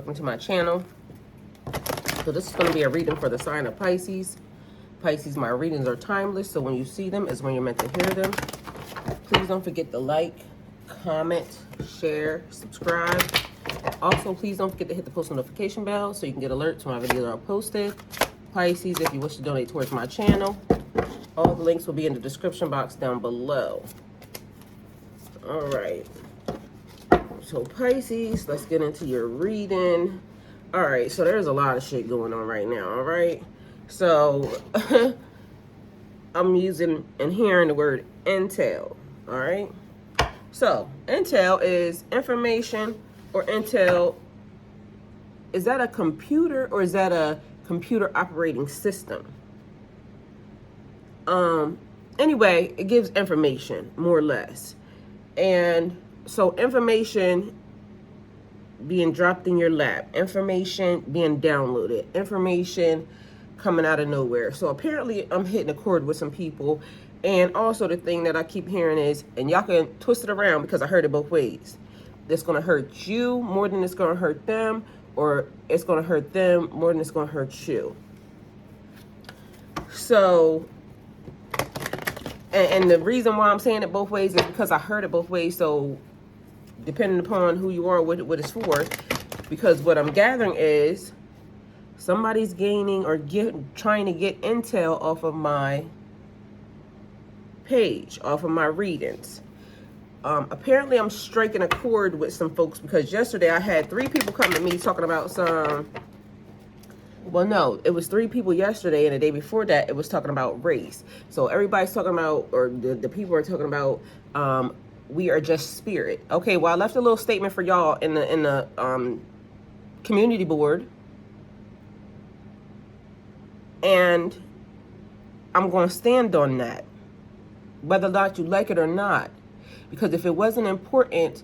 welcome to my channel. So this is going to be a reading for the sign of Pisces. Pisces, my readings are timeless, so when you see them is when you're meant to hear them. Please don't forget to like, comment, share, subscribe. Also, please don't forget to hit the post notification bell so you can get alerts when my videos are posted. Pisces, if you wish to donate towards my channel, all the links will be in the description box down below. All right. So Pisces, let's get into your reading. All right, so there's a lot of shit going on right now, all right? So I'm using and hearing the word intel, all right? So intel is information, or intel, is that a computer or is that a computer operating system? Anyway, it gives information, more or less. And so information being dropped in your lap, information being downloaded, information coming out of nowhere. So apparently I'm hitting a chord with some people. And also the thing that I keep hearing is, and y'all can twist it around because I heard it both ways, it's going to hurt you more than it's going to hurt them, or it's going to hurt them more than it's going to hurt you. So, and the reason why I'm saying it both ways is because I heard it both ways. So depending upon who you are, what it's for, because what I'm gathering is somebody's gaining or trying to get intel off of my page, off of my readings. Apparently I'm striking a chord with some folks because yesterday I had 3 people come to me talking about some, well, no, it was 3 people yesterday, and the day before that it was talking about race. So everybody's talking about, or the people are talking about, we are just spirit. Okay, well, I left a little statement for y'all in the community board, and I'm going to stand on that, whether or not you like it or not. Because if it wasn't important,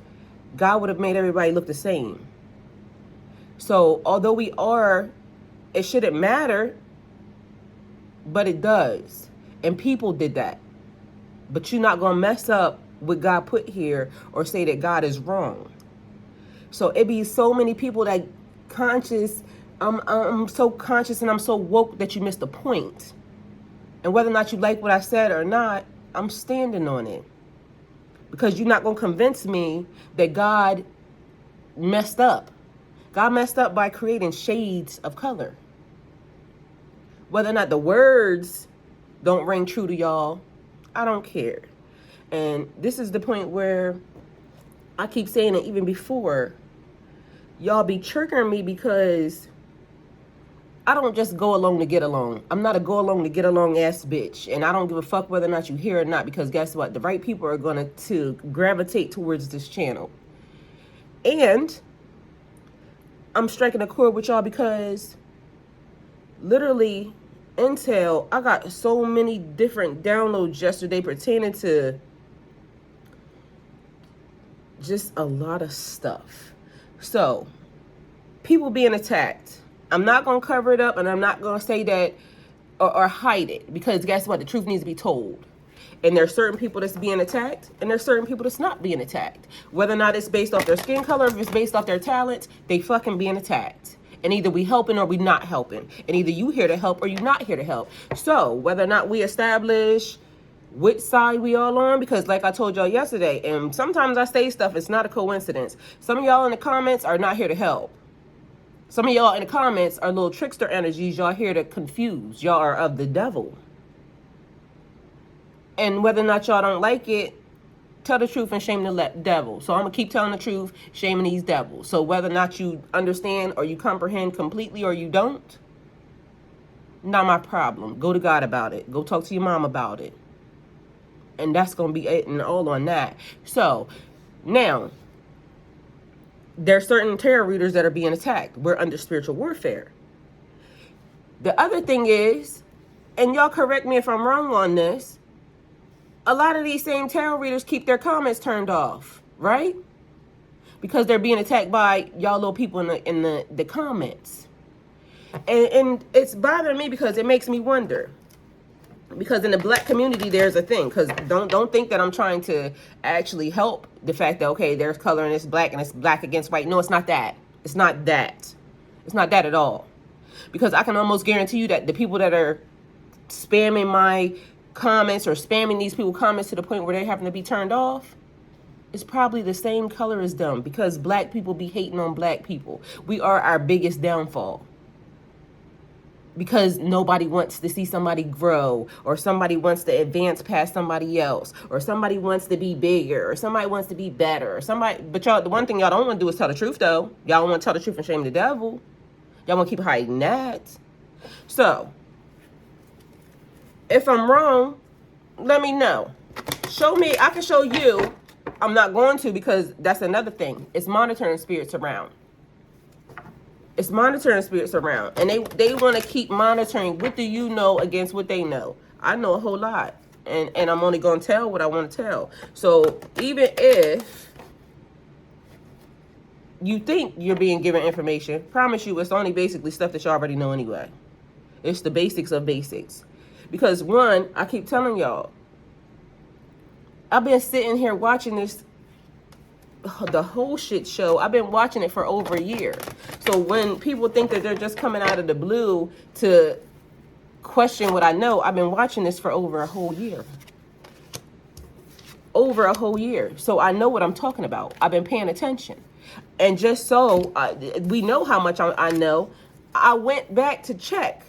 God would have made everybody look the same. So although we are, it shouldn't matter, but it does. And people did that. But you're not going to mess up what God put here or say that God is wrong. So it be so many people that conscious, I'm so conscious and I'm so woke that you missed the point. And whether or not you like what I said or not, I'm standing on it. Because you're not going to convince me that God messed up. God messed up by creating shades of color. Whether or not the words don't ring true to y'all, I don't care. And this is the point where I keep saying it even before. Y'all be triggering me because I don't just go along to get along. I'm not a go along to get along ass bitch. And I don't give a fuck whether or not you hear or not, because guess what? The right people are going to gravitate towards this channel. And I'm striking a chord with y'all because literally intel, I got so many different downloads yesterday pertaining to just a lot of stuff. So people being attacked. I'm not going to cover it up, and I'm not going to say that or hide it, because guess what? The truth needs to be told. And there's certain people that's being attacked, and there's certain people that's not being attacked. Whether or not it's based off their skin color, if it's based off their talent, they fucking being attacked. And either we helping or we not helping. And either you here to help or you not here to help. So whether or not we establish which side we all on, because like I told y'all yesterday, and sometimes I say stuff, it's not a coincidence. Some of y'all in the comments are not here to help. Some of y'all in the comments are little trickster energies. Y'all here to confuse. Y'all are of the devil. And whether or not y'all don't like it, tell the truth and shame the devil. So I'm going to keep telling the truth, shaming these devils. So whether or not you understand or you comprehend completely or you don't, not my problem. Go to God about it. Go talk to your mom about it. And that's going to be it and all on that. So now, there are certain tarot readers that are being attacked. We're under spiritual warfare. The other thing is, and y'all correct me if I'm wrong on this, a lot of these same tarot readers keep their comments turned off, right? Because they're being attacked by y'all little people in the comments. And it's bothering me because it makes me wonder. Because in the black community, there's a thing. Because don't think that I'm trying to actually help the fact that, okay, there's color and it's black against white. No, it's not that. It's not that. It's not that at all. Because I can almost guarantee you that the people that are spamming my comments or spamming these people comments to the point where they're having to be turned off, it's probably the same color as them, because black people be hating on black people. We are our biggest downfall. Because nobody wants to see somebody grow, or somebody wants to advance past somebody else, or somebody wants to be bigger, or somebody wants to be better, or somebody. But y'all, the one thing y'all don't want to do is tell the truth, though. Y'all want to tell the truth and shame the devil. Y'all want to keep hiding that. So, if I'm wrong, let me know. Show me. I can show you. I'm not going to, because that's another thing. It's monitoring spirits around. It's monitoring spirits around. And they want to keep monitoring what do you know against what they know. I know a whole lot. And I'm only going to tell what I want to tell. So even if you think you're being given information, promise you it's only basically stuff that you already know anyway. It's the basics of basics. Because one, I keep telling y'all, I've been sitting here watching this, the whole shit show. I've been watching it for over a year. So when people think that they're just coming out of the blue to question what I know, I've been watching this for over a whole year. Over a whole year. So I know what I'm talking about. I've been paying attention. And just so we know how much I know, I went back to check.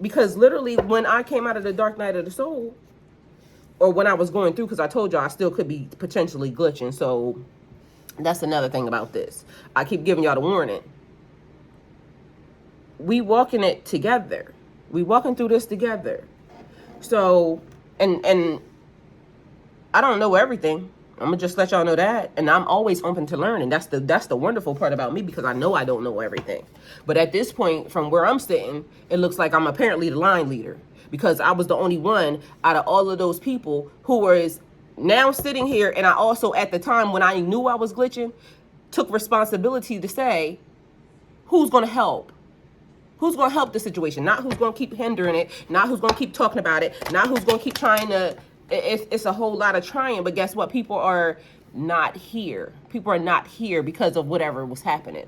Because literally when I came out of the dark night of the soul, or when I was going through, because I told y'all I still could be potentially glitching. So that's another thing about this. I keep giving y'all the warning. We walking it together. We walking through this together. So, and I don't know everything. I'm gonna just let y'all know that. And I'm always open to learning. That's the wonderful part about me, because I know I don't know everything. But at this point, from where I'm sitting, it looks like I'm apparently the line leader, because I was the only one out of all of those people who was now sitting here. And I also, at the time when I knew I was glitching, took responsibility to say, who's going to help? Who's going to help the situation? Not who's going to keep hindering it. Not who's going to keep talking about it. Not who's going to keep trying to. It's a whole lot of trying. But guess what? People are not here. People are not here because of whatever was happening.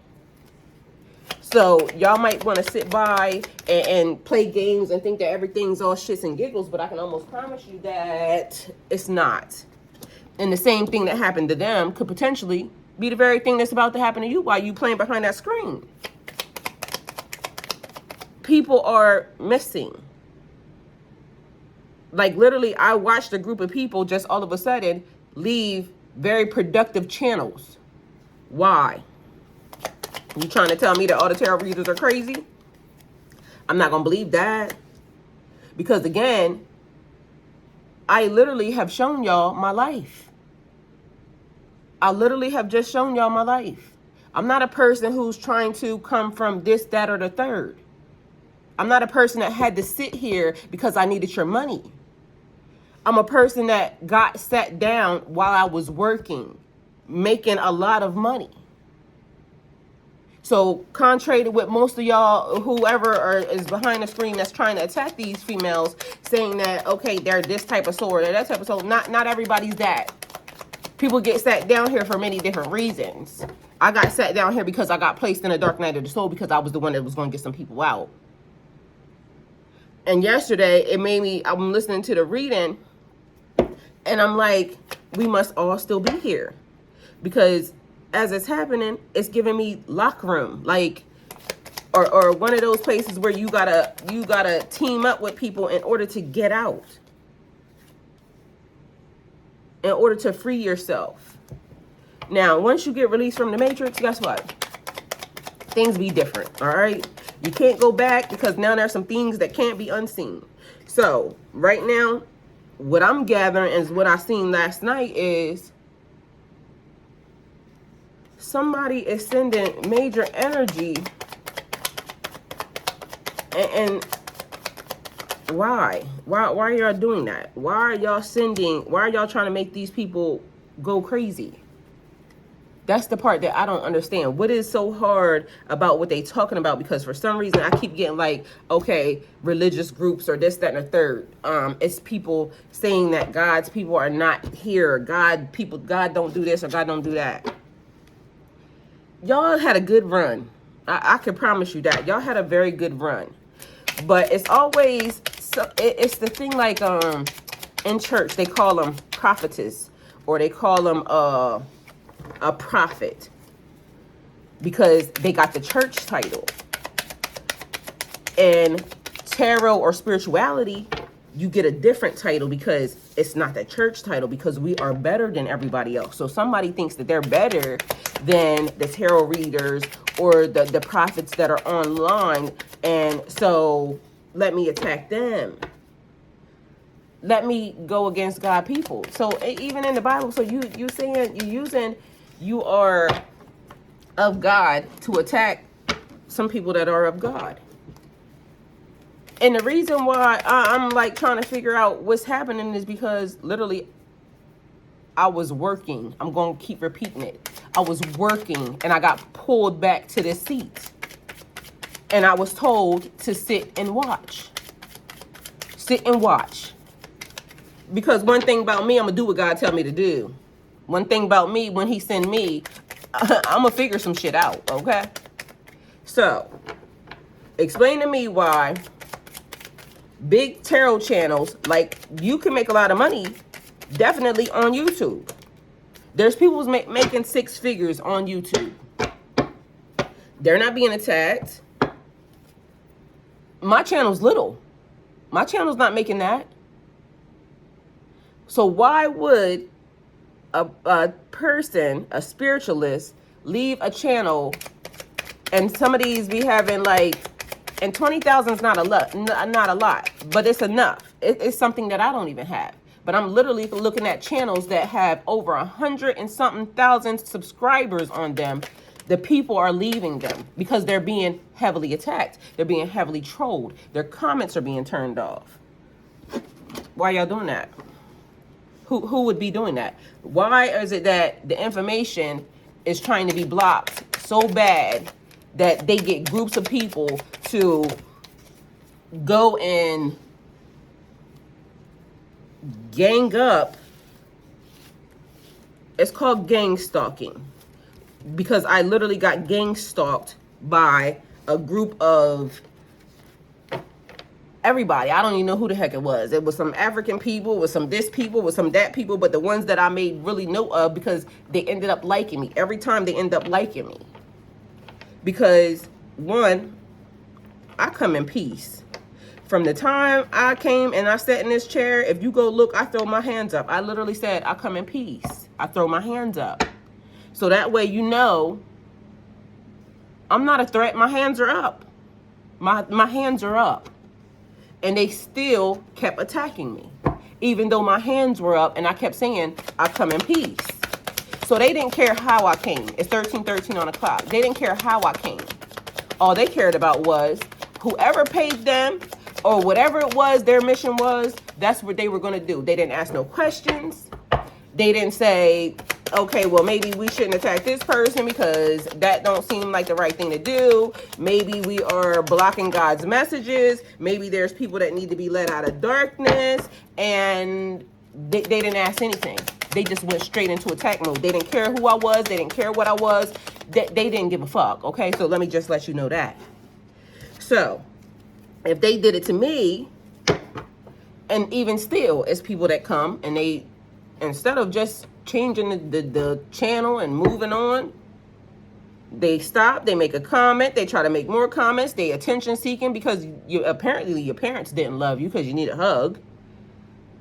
So y'all might want to sit by and play games and think that everything's all shits and giggles, but I can almost promise you that it's not. And the same thing that happened to them could potentially be the very thing that's about to happen to you while you playing behind that screen. People are missing. Like literally, I watched a group of people just all of a sudden leave very productive channels. Why? You trying to tell me that all the tarot readers are crazy? I'm not going to believe that. Because again, I literally have shown y'all my life. I literally have just shown y'all my life. I'm not a person who's trying to come from this, that, or the third. I'm not a person that had to sit here because I needed your money. I'm a person that got sat down while I was working, making a lot of money. So contrary to what most of y'all, whoever is behind the screen that's trying to attack these females, saying that, okay, they're this type of soul or that type of soul. Not everybody's that. People get sat down here for many different reasons. I got sat down here because I got placed in a dark night of the soul, because I was the one that was going to get some people out. And yesterday, it made me, I'm listening to the reading, and I'm like, we must all still be here. Because as it's happening, it's giving me lock room, like, or one of those places where you gotta team up with people in order to get out, in order to free yourself. Now, once you get released from the matrix, guess what? Things be different, all right? You can't go back, because now there's some things that can't be unseen. So right now, what I'm gathering is what I seen last night is somebody is sending major energy, and why are y'all doing that? Why are y'all trying to make these people go crazy? That's the part that I don't understand. What is so hard about what they talking about? Because for some reason I keep getting like, okay, religious groups or this, that, and the third. It's people saying that God's people are not here. God don't do this or God don't do that. y'all had a good run. I can promise you that. Y'all had a very good run. But it's always, so it's the thing like in church, they call them prophetess, or they call them a prophet, because they got the church title. And tarot or spirituality, you get a different title because it's not the church title, because we are better than everybody else. So somebody thinks that they're better than the tarot readers or the prophets that are online, and so let me attack them. Let me go against God people. So even in the Bible, so you saying you are of God to attack some people that are of God. And the reason why I'm like trying to figure out what's happening is because literally I was working. I'm going to keep repeating it. I was working and I got pulled back to the seat. And I was told to sit and watch. Sit and watch. Because one thing about me, I'm going to do what God tell me to do. One thing about me, when he send me, I'm going to figure some shit out, okay? So, explain to me why big tarot channels, like, you can make a lot of money definitely on YouTube. There's people who's making 6 figures on YouTube. They're not being attacked. My channel's little. My channel's not making that. So why would a person, a spiritualist, leave a channel and some of these be having like, and 20,000 is not a lot, but it's enough. It's something that I don't even have. But I'm literally looking at channels that have over 100 and something thousand subscribers on them. The people are leaving them because they're being heavily attacked. They're being heavily trolled. Their comments are being turned off. Why y'all doing that? Who would be doing that? Why is it that the information is trying to be blocked so bad that they get groups of people to go and gang up? It's called gang stalking, because I literally got gang stalked by a group of everybody. I don't even know who the heck it was. It was some African people, it was some this people, it was some that people, but the ones that I made really note of because they ended up liking me. Every time they end up liking me. Because one, I come in peace. From the time I came and I sat in this chair, if you go look, I throw my hands up. I literally said, I come in peace. I throw my hands up. So that way you know I'm not a threat. My hands are up. My hands are up. And they still kept attacking me. Even though my hands were up and I kept saying, I come in peace. So they didn't care how I came. It's 13:13 on the clock. They didn't care how I came. All they cared about was whoever paid them or whatever it was, their mission was, that's what they were going to do. They didn't ask no questions. They didn't say, okay, well, maybe we shouldn't attack this person because that don't seem like the right thing to do. Maybe we are blocking God's messages. Maybe there's people that need to be led out of darkness. And they didn't ask anything. They just went straight into attack mode. They didn't care who I was. They didn't care what I was. They didn't give a fuck, okay? So let me just let you know that. So if they did it to me, and even still, it's people that come and they, instead of just changing the channel and moving on, they stop, they make a comment, they try to make more comments, they attention seeking because apparently your parents didn't love you because you need a hug.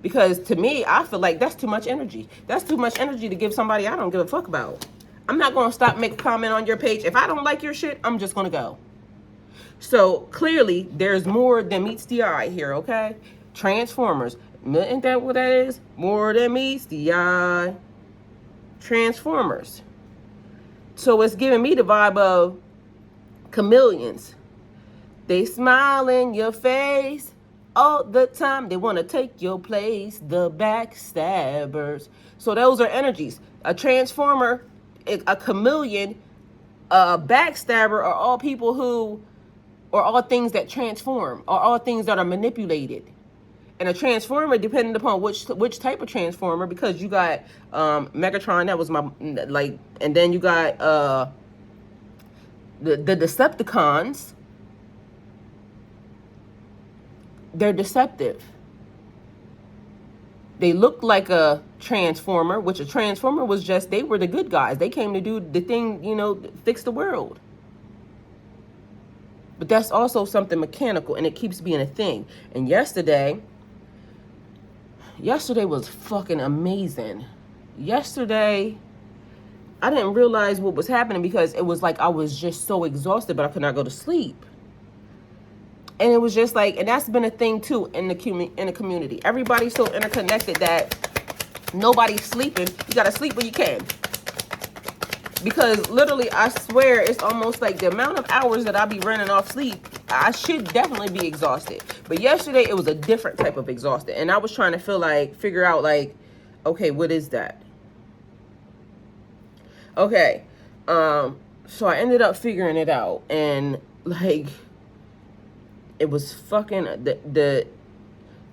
Because to me, I feel like that's too much energy. That's too much energy to give somebody I don't give a fuck about. I'm not going to stop and make a comment on your page. If I don't like your shit, I'm just going to go. So clearly, there's more than meets the eye here, okay? Transformers. Isn't that what that is? More than meets the eye. Transformers. So it's giving me the vibe of chameleons. They smile in your face all the time. They want to take your place. The backstabbers. So those are energies. A transformer, a chameleon, a backstabber are all people who, or all things that transform, or all things that are manipulated. And a transformer, depending upon which type of transformer, because you got Megatron, that was my, like, and then you got The Decepticons, they're deceptive. They look like a transformer, which a transformer was just, they were the good guys. They came to do the thing, you know, fix the world. But that's also something mechanical, and it keeps being a thing. And yesterday was fucking amazing. Yesterday, I didn't realize what was happening because it was like I was just so exhausted, but I could not go to sleep. And it was just like, and that's been a thing too in the community. Everybody's so interconnected that nobody's sleeping. You gotta sleep when you can. Because literally, I swear, it's almost like the amount of hours that I be running off sleep, I should definitely be exhausted. But yesterday, it was a different type of exhausted. And I was trying to figure out like, okay, what is that? Okay. So I ended up figuring it out. And like, it was fucking, the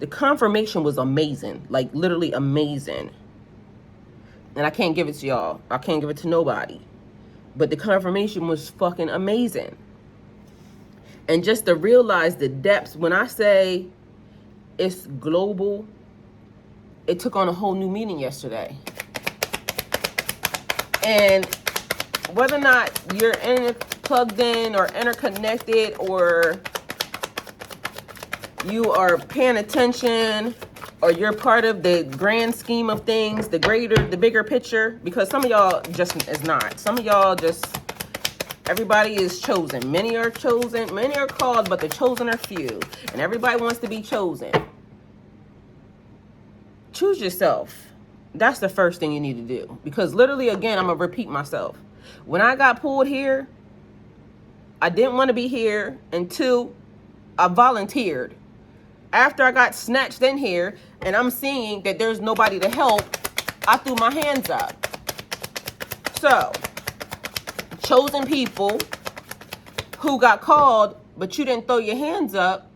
confirmation was amazing. Like, literally amazing. And I can't give it to y'all. I can't give it to nobody. But the confirmation was fucking amazing. And just to realize the depths, when I say it's global, it took on a whole new meaning yesterday. And whether or not you're plugged in or interconnected, or you are paying attention, or you're part of the grand scheme of things, the bigger picture, because some of y'all just is not. Some of y'all just, everybody is chosen. Many are chosen, many are called, but the chosen are few. And everybody wants to be chosen. Choose yourself. That's the first thing you need to do. Because literally, again, I'm going to repeat myself. When I got pulled here, I didn't want to be here. And two, I volunteered. After I got snatched in here and I'm seeing that there's nobody to help, I threw my hands up. So, chosen people who got called, but you didn't throw your hands up,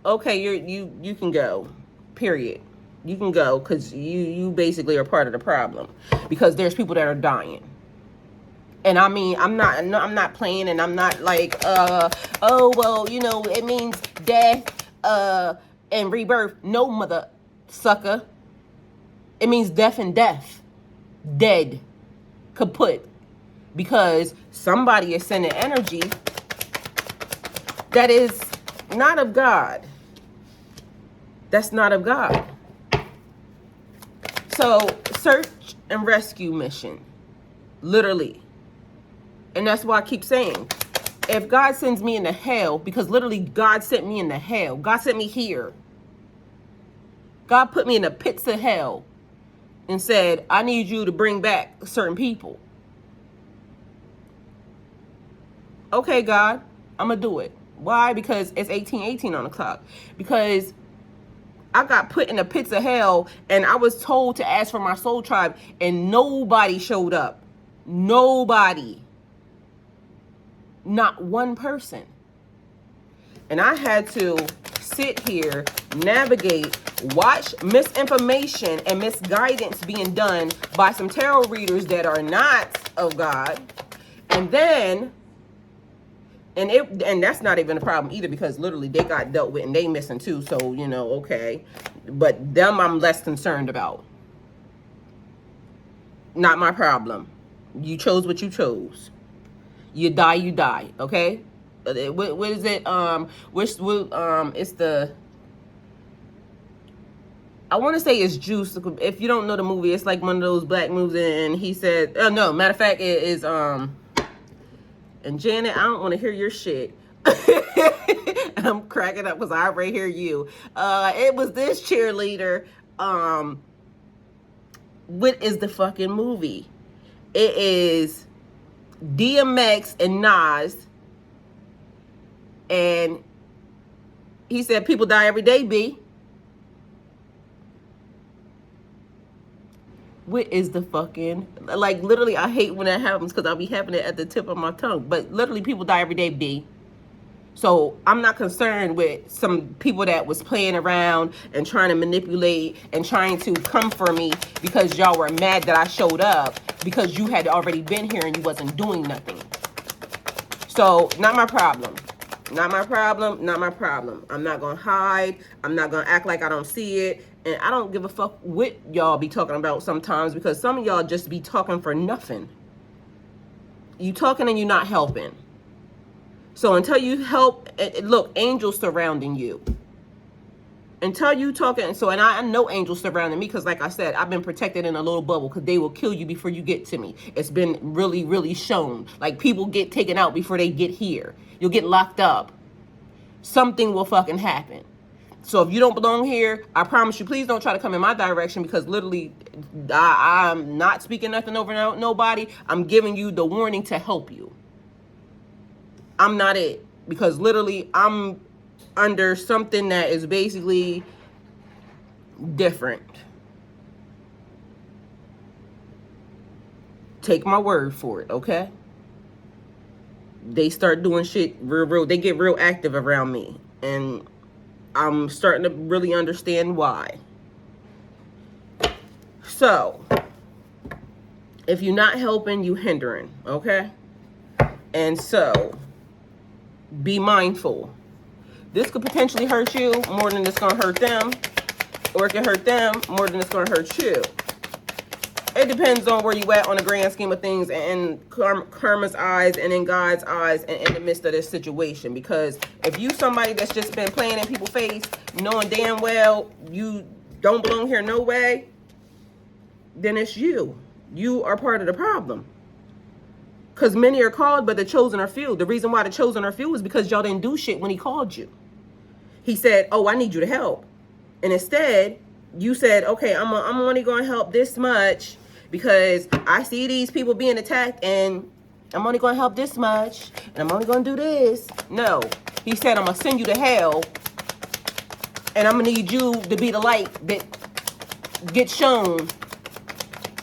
okay, you can go, period. You can go, because you basically are part of the problem, because there's people that are dying. And I mean, I'm not playing, and I'm not like, oh, well, you know, it means death, and rebirth. No, mother sucker. It means death and death. Dead. Kaput. Because somebody is sending energy that is not of God. That's not of God. So, search and rescue mission. Literally. And that's why I keep saying, if God sends me into hell, because literally God sent me into hell. God sent me here. God put me in the pits of hell and said, I need you to bring back certain people. Okay, God, I'm going to do it. Why? Because it's 18:18 on the clock. Because I got put in the pits of hell, and I was told to ask for my soul tribe, and nobody showed up. Nobody. Not one person. And I had to sit here, navigate, watch misinformation and misguidance being done by some tarot readers that are not of God. And then, and that's not even a problem either, because literally they got dealt with and they missing too. So, you know, okay. But them I'm less concerned about. Not my problem. You chose what you chose. You die, okay? What is it? It's the, I want to say it's Juice. If you don't know the movie, it's like one of those black movies, and he said, oh no, matter of fact, it is, and Janet, I don't want to hear your shit. I'm cracking up because I already hear you. It was this cheerleader, what is the fucking movie? It is DMX and Nas, and he said people die every day, B. What is the fucking, like, literally, I hate when that happens because I'll be having it at the tip of my tongue, but literally people die every day, B. So I'm not concerned with some people that was playing around and trying to manipulate and trying to come for me because y'all were mad that I showed up because you had already been here and you wasn't doing nothing. So, not my problem. Not my problem, not my problem. I'm not going to hide. I'm not going to act like I don't see it. And I don't give a fuck what y'all be talking about sometimes, because some of y'all just be talking for nothing. You talking and you not helping. So until you help, look, angels surrounding you. Until you talking, so, and I know angels surrounding me, because like I said, I've been protected in a little bubble, because they will kill you before you get to me. It's been really, really shown. Like, people get taken out before they get here. You'll get locked up. Something will fucking happen. So if you don't belong here, I promise you, please don't try to come in my direction, because literally, I'm not speaking nothing over nobody. I'm giving you the warning to help you. I'm not it, because literally I'm under something that is basically different. Take my word for it, okay? They start doing shit real. They get real active around me, and I'm starting to really understand why. So, if you're not helping, you hindering, okay? And so, be mindful. This could potentially hurt you more than it's going to hurt them. Or it can hurt them more than it's going to hurt you. It depends on where you at on the grand scheme of things, and in karma's eyes and in God's eyes, and in the midst of this situation. Because if you somebody that's just been playing in people's face, knowing damn well you don't belong here no way, then it's you. You are part of the problem. Because many are called, but the chosen are few. The reason why the chosen are few is because y'all didn't do shit when he called you. He said, oh, I need you to help. And instead, you said, okay, I'm only going to help this much, because I see these people being attacked, and I'm only going to help this much, and I'm only going to do this. No. He said, I'm going to send you to hell, and I'm going to need you to be the light that gets shown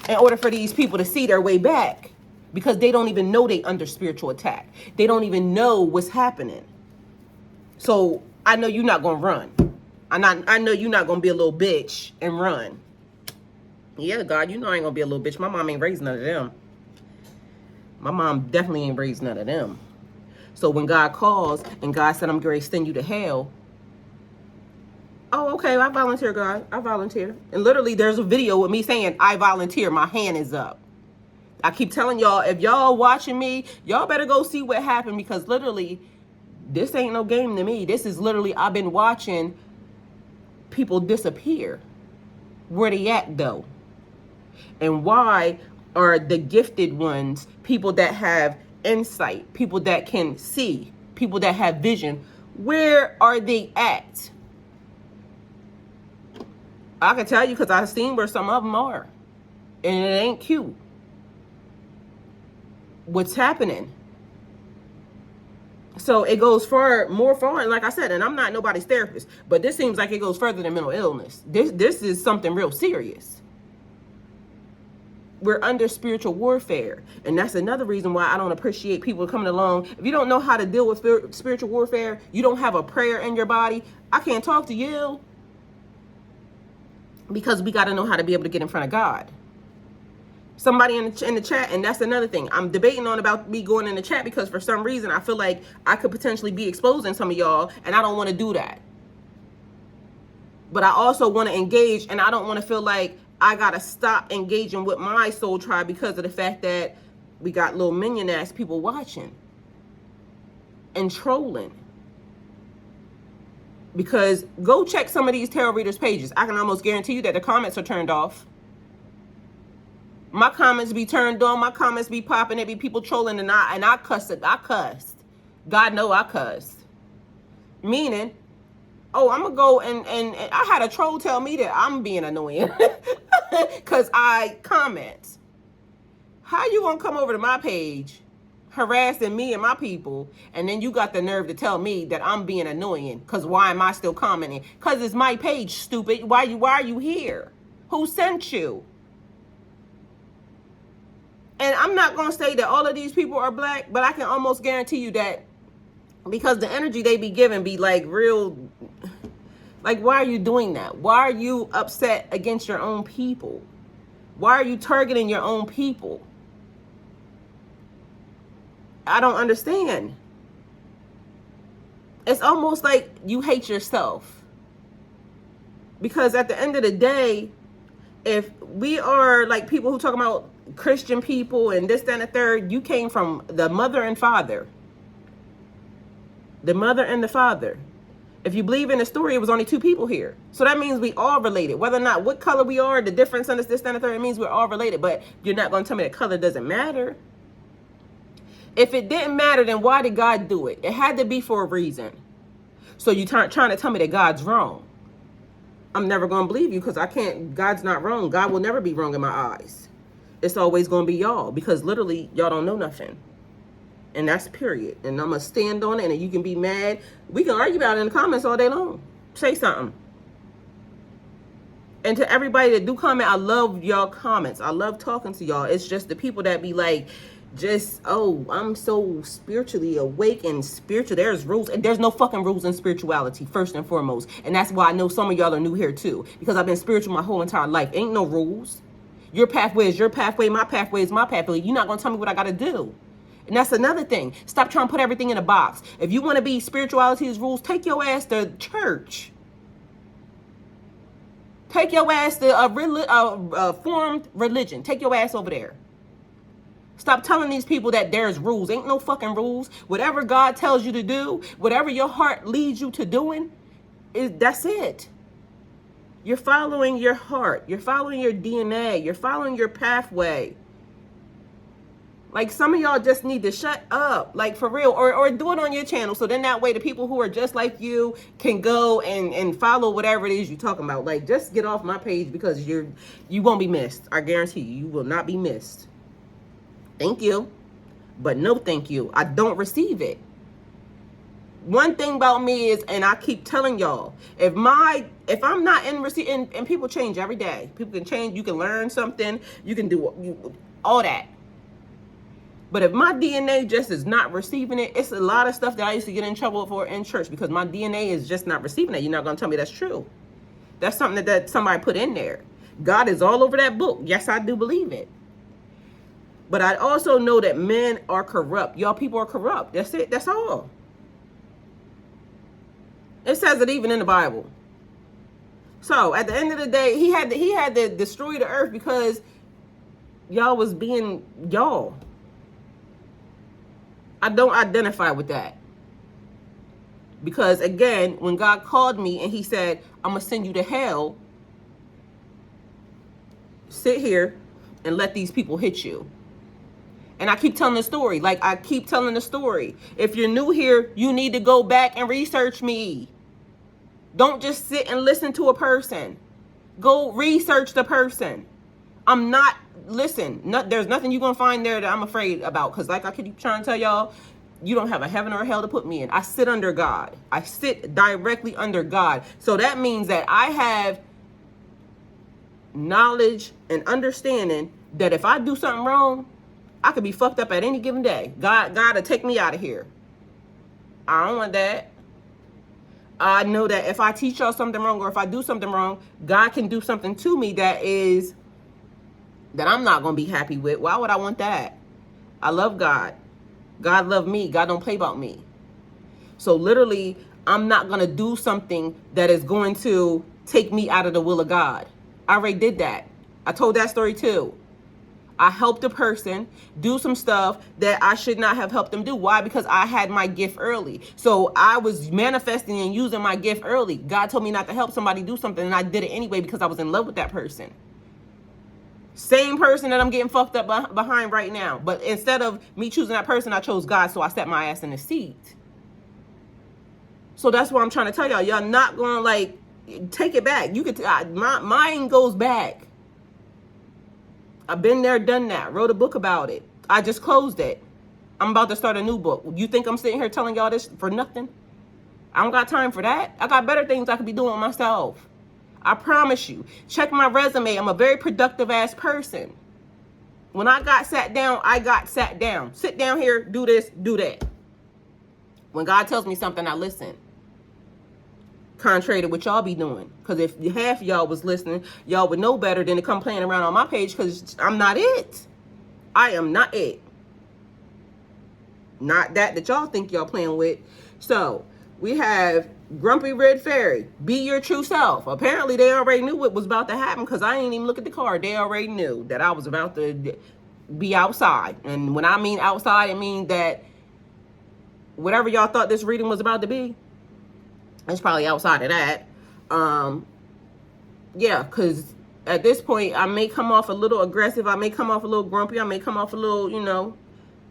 in order for these people to see their way back, because they don't even know they under spiritual attack. They don't even know what's happening. So I know you're not going to run. I know you're not going to be a little bitch and run. Yeah, God, you know I ain't going to be a little bitch. My mom ain't raised none of them. My mom definitely ain't raised none of them. So when God calls and God said, I'm going to send you to hell. Oh, okay, I volunteer, God. I volunteer. And literally there's a video with me saying, I volunteer. My hand is up. I keep telling y'all, if y'all watching me, y'all better go see what happened, because literally this ain't no game to me. This is literally, I've been watching people disappear. Where they at though? And why are the gifted ones, people that have insight, people that can see, people that have vision, where are they at? I can tell you, because I've seen where some of them are, and it ain't cute. What's happening? So it goes more far, and like I said, and I'm not nobody's therapist, but this seems like it goes further than mental illness. This is something real serious. We're under spiritual warfare, and that's another reason why I don't appreciate people coming along. If you don't know how to deal with spiritual warfare, you don't have a prayer in your body, I can't talk to you, because we got to know how to be able to get in front of God. Somebody in the chat, and that's another thing. I'm debating on about me going in the chat, because for some reason I feel like I could potentially be exposing some of y'all, and I don't want to do that. But I also want to engage, and I don't want to feel like I got to stop engaging with my soul tribe because of the fact that we got little minion ass people watching and trolling. Because go check some of these tarot readers' pages. I can almost guarantee you that the comments are turned off. My comments be turned on. My comments be popping. It be people trolling, and I cussed it. I cussed. God know I cussed. Meaning, oh, I'm gonna go and I had a troll tell me that I'm being annoying because I comment. How you gonna come over to my page, harassing me and my people, and then you got the nerve to tell me that I'm being annoying? Because why am I still commenting? Because it's my page, stupid. Why are you here? Who sent you? And I'm not going to say that all of these people are black, but I can almost guarantee you that, because the energy they be giving be like real, like, why are you doing that? Why are you upset against your own people? Why are you targeting your own people? I don't understand. It's almost like you hate yourself. Because at the end of the day, if we are like people who talk about Christian people and this, that, and the third, you came from the mother and father. The mother and the father. If you believe in the story, it was only two people here. So that means we all related. Whether or not what color we are, the difference in this, that, and the third, it means we're all related. But you're not going to tell me that color doesn't matter. If it didn't matter, then why did God do it? It had to be for a reason. So you trying to tell me that God's wrong. I'm never going to believe you because I can't. God's not wrong. God will never be wrong in my eyes. It's always going to be y'all because literally y'all don't know nothing. And that's period. And I'm going to stand on it, and you can be mad. We can argue about it in the comments all day long. Say something. And to everybody that do comment, I love y'all comments. I love talking to y'all. It's just the people that be like, just, oh, I'm so spiritually awake and spiritual. There's rules. And there's no fucking rules in spirituality, first and foremost. And that's why I know some of y'all are new here too. Because I've been spiritual my whole entire life. Ain't no rules. Your pathway is your pathway. My pathway is my pathway. You're not going to tell me what I got to do. And that's another thing. Stop trying to put everything in a box. If you want to be spirituality's rules, take your ass to church. Take your ass to a formed religion. Take your ass over there. Stop telling these people that there's rules. Ain't no fucking rules. Whatever God tells you to do, whatever your heart leads you to doing, that's it. You're following your heart. You're following your DNA. You're following your pathway. Like, some of y'all just need to shut up, like, for real, or do it on your channel. So then that way the people who are just like you can go and follow whatever it is you're talking about. Like, just get off my page because you won't be missed. I guarantee you, you will not be missed. Thank you, but no thank you. I don't receive it. One thing about me is, and I keep telling y'all, if I'm not in receipt, and people change every day. People can change. You can learn something. You can do all that. But if my DNA just is not receiving it, it's a lot of stuff that I used to get in trouble for in church because my DNA is just not receiving it. You're not going to tell me that's true. That's something that somebody put in there. God is all over that book. Yes, I do believe it. But I also know that men are corrupt. Y'all people are corrupt. That's it. That's all. It says it even in the Bible. So at the end of the day, he had to destroy the earth because y'all was being y'all. I don't identify with that. Because again, when God called me and he said, I'm going to send you to hell, sit here and let these people hit you. And I keep telling the story. Like, I keep telling the story. If you're new here, you need to go back and research me. Don't just sit and listen to a person. Go research the person. I'm not, listen, there's nothing you're going to find there that I'm afraid about. Because like I keep trying to tell y'all, you don't have a heaven or a hell to put me in. I sit under God. I sit directly under God. So that means that I have knowledge and understanding that if I do something wrong, I could be fucked up at any given day. God will take me out of here. I don't want that. I know that if I teach y'all something wrong or if I do something wrong, God can do something to me that I'm not going to be happy with. Why would I want that? I love God. God love me. God don't play about me. So literally, I'm not going to do something that is going to take me out of the will of God. I already did that. I told that story too. I helped a person do some stuff that I should not have helped them do. Why? Because I had my gift early. So I was manifesting and using my gift early. God told me not to help somebody do something, and I did it anyway because I was in love with that person. Same person that I'm getting fucked up behind right now. But instead of me choosing that person, I chose God, so I set my ass in the seat. So that's what I'm trying to tell y'all. Y'all not going to, like, take it back. You could, mine goes back. I've been there, done that. Wrote a book about it. I just closed it. I'm about to start a new book. You think I'm sitting here telling y'all this for nothing? I don't got time for that. I got better things I could be doing with myself. I promise you. Check my resume. I'm a very productive ass person. When I got sat down, I got sat down. Sit down here, do this, do that. When God tells me something, I listen. Contrary to what y'all be doing. Because if half of y'all was listening, y'all would know better than to come playing around on my page because I'm not it. I am not it. Not that y'all think y'all playing with. So, We have Grumpy Red Fairy. Be your true self. Apparently, they already knew what was about to happen because I didn't even look at the card. They already knew that I was about to be outside. And when I mean outside, I mean that whatever y'all thought this reading was about to be, it's probably outside of that. Yeah, because at this point, I may come off a little aggressive. I may come off a little grumpy. I may come off a little, you know.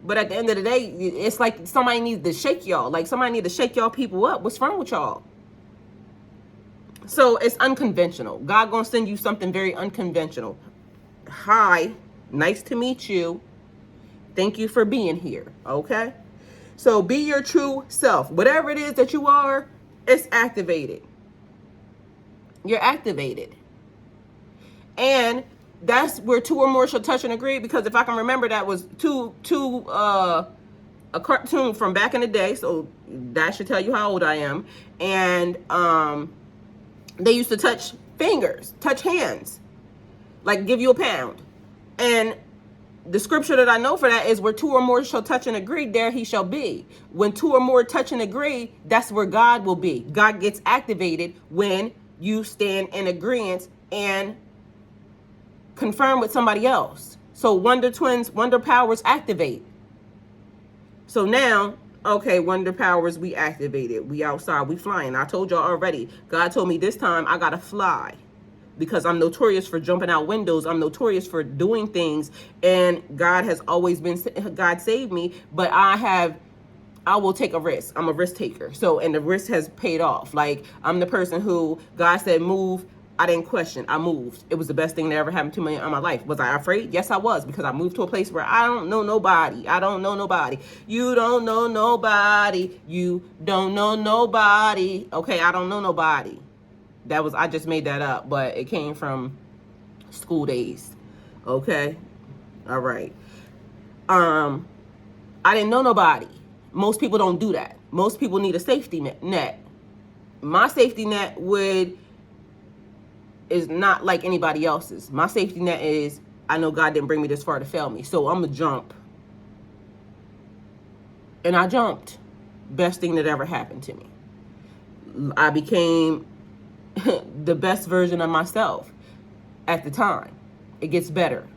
But at the end of the day, it's like somebody needs to shake y'all. Like somebody need to shake y'all people up. What's wrong with y'all? So it's unconventional. God gonna send you something very unconventional. Hi, nice to meet you. Thank you for being here. Okay? So be your true self. Whatever it is that you are, it's activated. You're activated. And that's where two or more shall touch and agree, because if I can remember, that was a cartoon from back in the day, so that should tell you how old I am. And they used to touch fingers, touch hands, like give you a pound. And the scripture that I know for that is where two or more shall touch and agree, there he shall be. When two or more touch and agree, that's where God will be. God gets activated when you stand in agreement and confirm with somebody else. So wonder twins, wonder powers activate. So now, okay, wonder powers, we activated. We outside, we flying. I told y'all already. God told me this time I gotta fly, because I'm notorious for jumping out windows. I'm notorious for doing things. And God has always been, God saved me, but I will take a risk. I'm a risk taker. So, and the risk has paid off. Like, I'm the person who God said, move. I didn't question. I moved. It was the best thing that ever happened to me in my life. Was I afraid? Yes, I was, because I moved to a place where I don't know nobody. I don't know nobody. You don't know nobody. You don't know nobody. Okay, I don't know nobody. I just made that up, but it came from school days. Okay? All right. I didn't know nobody. Most people don't do that. Most people need a safety net. My safety net is not like anybody else's. My safety net is, I know God didn't bring me this far to fail me, so I'm gonna jump. And I jumped. Best thing that ever happened to me. I became the best version of myself at the time. It gets better.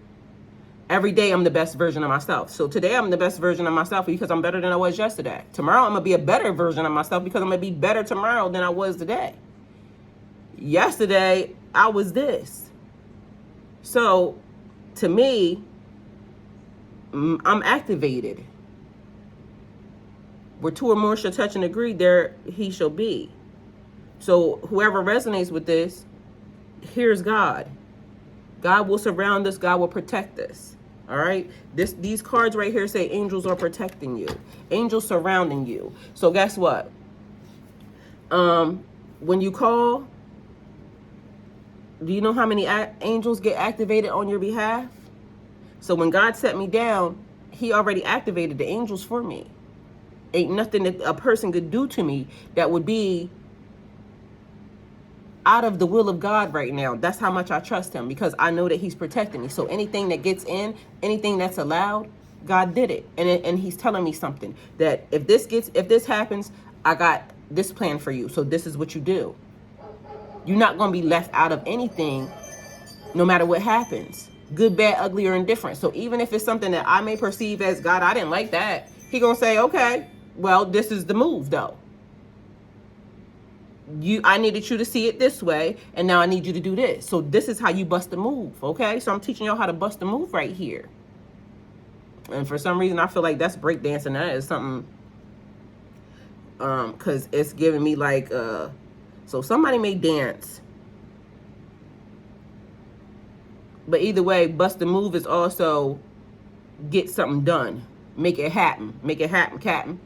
Every day I'm the best version of myself. So today I'm the best version of myself because I'm better than I was yesterday. Tomorrow I'm gonna be a better version of myself because I'm gonna be better tomorrow than I was today. Yesterday I was this. So to me, I'm activated. Where two or more shall touch and agree, there he shall be. So whoever resonates with this, here's God. God will surround us. God will protect us. All right. These cards right here say angels are protecting you. Angels surrounding you. So guess what? When you call, do you know how many angels get activated on your behalf? So when God set me down, he already activated the angels for me. Ain't nothing that a person could do to me that would be out of the will of God right now. That's how much I trust him, because I know that he's protecting me. So anything that gets in, anything that's allowed, God did it. And he's telling me something, that if this happens, I got this plan for you. So this is what you do. You're not going to be left out of anything, no matter what happens. Good, bad, ugly, or indifferent. So even if it's something that I may perceive as, God, I didn't like that, he going to say, okay, well, this is the move though. I needed you to see it this way, and now I need you to do this. So this is how you bust the move, okay? So I'm teaching y'all how to bust the move right here. And for some reason, I feel like that's breakdancing. That is something, because it's giving me like, so somebody may dance. But either way, bust the move is also get something done. Make it happen. Make it happen, Captain.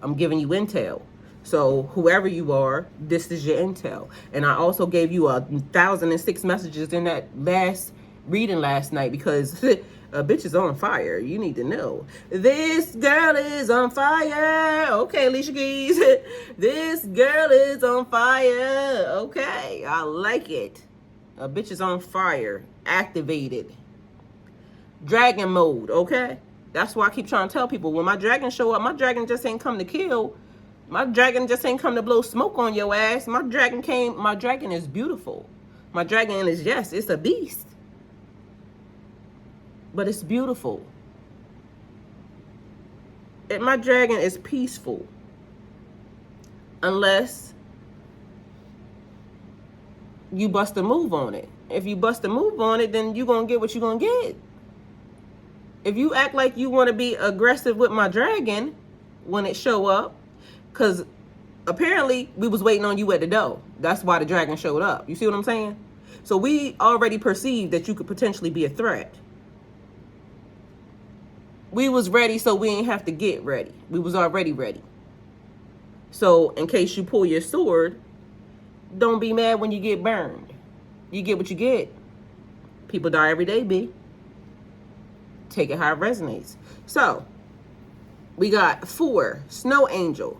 I'm giving you intel. So whoever you are, this is your intel. And I also gave you 1,006 messages in that last reading last night, because a bitch is on fire. You need to know. This girl is on fire. Okay, Alicia Keys. This girl is on fire. Okay, I like it. A bitch is on fire. Activated. Dragon mode, okay? That's why I keep trying to tell people, when my dragon show up, my dragon just ain't come to kill. My dragon just ain't come to blow smoke on your ass. My dragon is beautiful. My dragon is, yes, it's a beast. But it's beautiful. My dragon is peaceful. Unless you bust a move on it. If you bust a move on it, then you're going to get what you're going to get. If you act like you want to be aggressive with my dragon when it show up, because apparently we was waiting on you at the door. That's why the dragon showed up. You see what I'm saying? So we already perceived that you could potentially be a threat. We was ready, so we ain't have to get ready. We was already ready. So in case you pull your sword, don't be mad when you get burned. You get what you get. People die every day, B. Take it how it resonates. So we got 4, Snow Angel.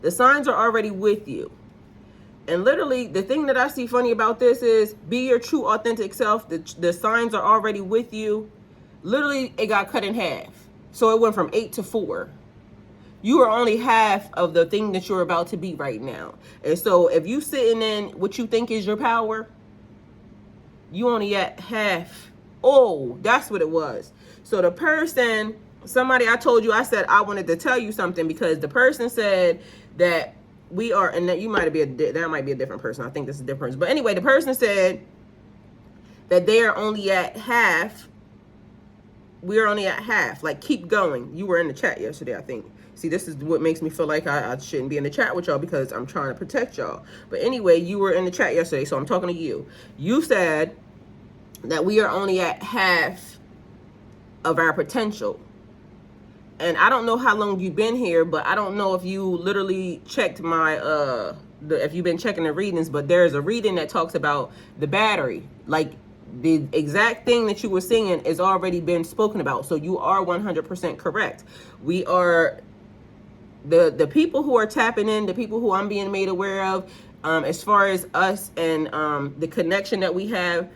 The signs are already with you. And literally, the thing that I see funny about this is be your true authentic self. The signs are already with you. Literally, it got cut in half. So it went from 8 to 4. You are only half of the thing that you're about to be right now. And so if you sitting in what you think is your power, you only at half. Oh, that's what it was. So the person, somebody, I told you, I said I wanted to tell you something because the person said that we are, and that you might be that might be a different person. I think this is a difference. But anyway, the person said that they are only at half. We're only at half. Like, keep going. You were in the chat yesterday, I think. See, this is what makes me feel like I shouldn't be in the chat with y'all because I'm trying to protect y'all. But anyway, you were in the chat yesterday, so I'm talking to you. You said that we are only at half of our potential. And I don't know how long you've been here, but I don't know if you literally checked my, if you've been checking the readings, but there's a reading that talks about the battery. Like, the exact thing that you were singing has already been spoken about. So you are 100% correct. We are, the people who are tapping in, the people who I'm being made aware of, as far as us and the connection that we have,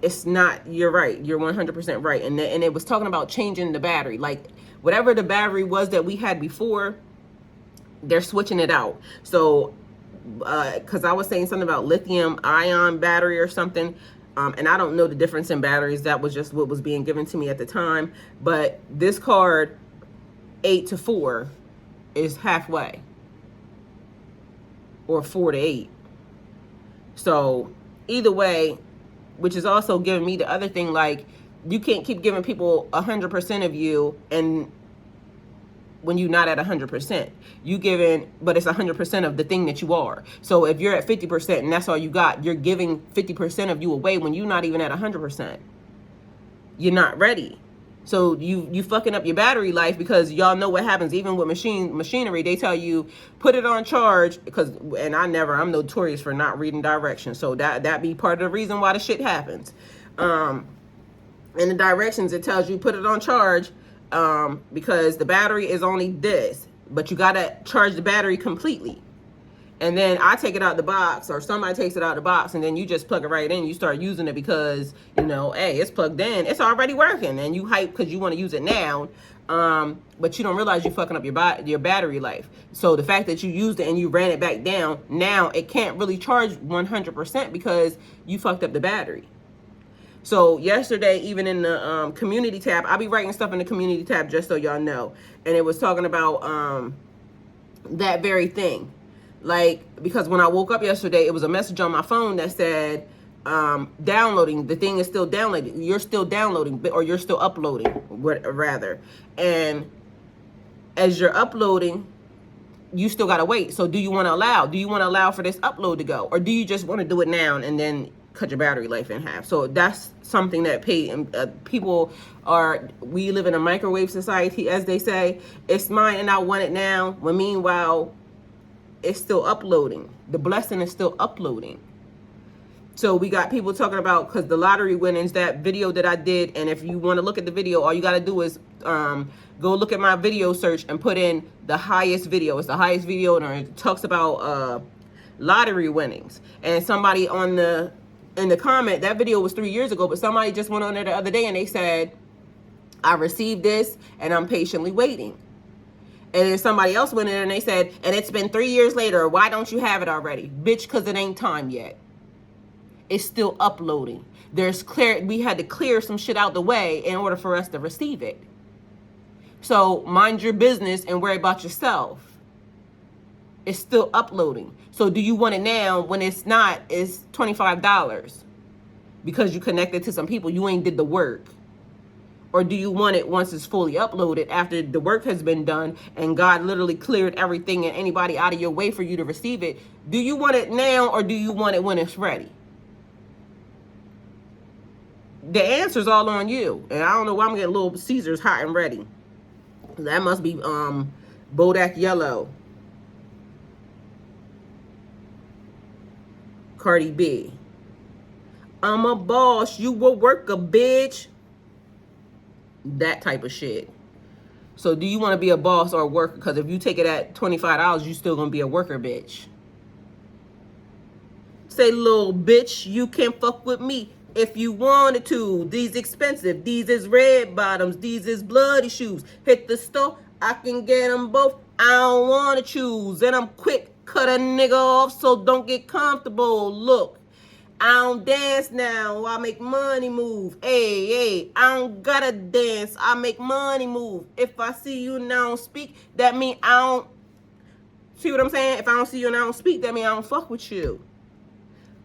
it's not, you're right. You're 100% right. And it was talking about changing the battery. Like, whatever the battery was that we had before, they're switching it out. So, because I was saying something about lithium ion battery or something. And I don't know the difference in batteries. That was just what was being given to me at the time. But this card, 8 to 4, is halfway. Or 4 to 8. So, either way, which is also giving me the other thing, like, you can't keep giving people 100% of you and when you're not at 100%. You giving, but it's 100% of the thing that you are. So if you're at 50% and that's all you got, you're giving 50% of you away when you're not even at 100%. You're not ready. So you fucking up your battery life because y'all know what happens even with machinery. They tell you put it on charge because, and I'm notorious for not reading directions. So that be part of the reason why the shit happens. In the directions it tells you put it on charge because the battery is only this, but you gotta charge the battery completely. And then I take it out the box, or somebody takes it out the box, and then you just plug it right in. You start using it because, you know, hey, it's plugged in. It's already working. And you hype because you want to use it now. But you don't realize you're fucking up your battery life. So the fact that you used it and you ran it back down, now it can't really charge 100% because you fucked up the battery. So yesterday, even in the community tab, I'll be writing stuff in the community tab just so y'all know. And it was talking about that very thing. Like, because when I woke up yesterday, it was a message on my phone that said, downloading, the thing is still downloading. You're still downloading, or you're still uploading, rather. And as you're uploading, you still got to wait. So do you want to allow? Do you want to allow for this upload to go? Or do you just want to do it now and then cut your battery life in half? So that's something that people are, we live in a microwave society, as they say. It's mine and I want it now. When meanwhile, it's still uploading. The blessing is still uploading. So we got people talking about, because the lottery winnings, that video that I did, and if you want to look at the video, all you got to do is go look at my video search and put in the highest video. It's the highest video, and it talks about lottery winnings. And somebody in the comment, that video was 3 years ago, but somebody just went on there the other day and they said, I received this and I'm patiently waiting. And then somebody else went in and they said, and it's been 3 years later, why don't you have it already? Bitch, because it ain't time yet. It's still uploading. We had to clear some shit out the way in order for us to receive it. So mind your business and worry about yourself. It's still uploading. So do you want it now when it's not? It's $25 because you connected to some people. You ain't did the work. Or do you want it once it's fully uploaded after the work has been done and God literally cleared everything and anybody out of your way for you to receive it? Do you want it now or do you want it when it's ready? The answer's all on you. And I don't know why I'm getting little Caesars hot and ready. That must be Bodak Yellow. Cardi B. I'm a boss, you will work a bitch. That type of shit. So do you want to be a boss or a worker? Because if you take it at $25, you still gonna be a worker bitch. Say, little bitch, you can fuck with me if you wanted to. These expensive. These is red bottoms. These is bloody shoes. Hit the store, I can get them both. I don't want to choose. And I'm quick, cut a nigga off, so don't get comfortable. Look, I don't dance now, I make money move. Hey, hey, I don't gotta dance, I make money move. If I see you and I don't speak, that mean I don't, see what I'm saying? If I don't see you and I don't speak, that mean I don't fuck with you.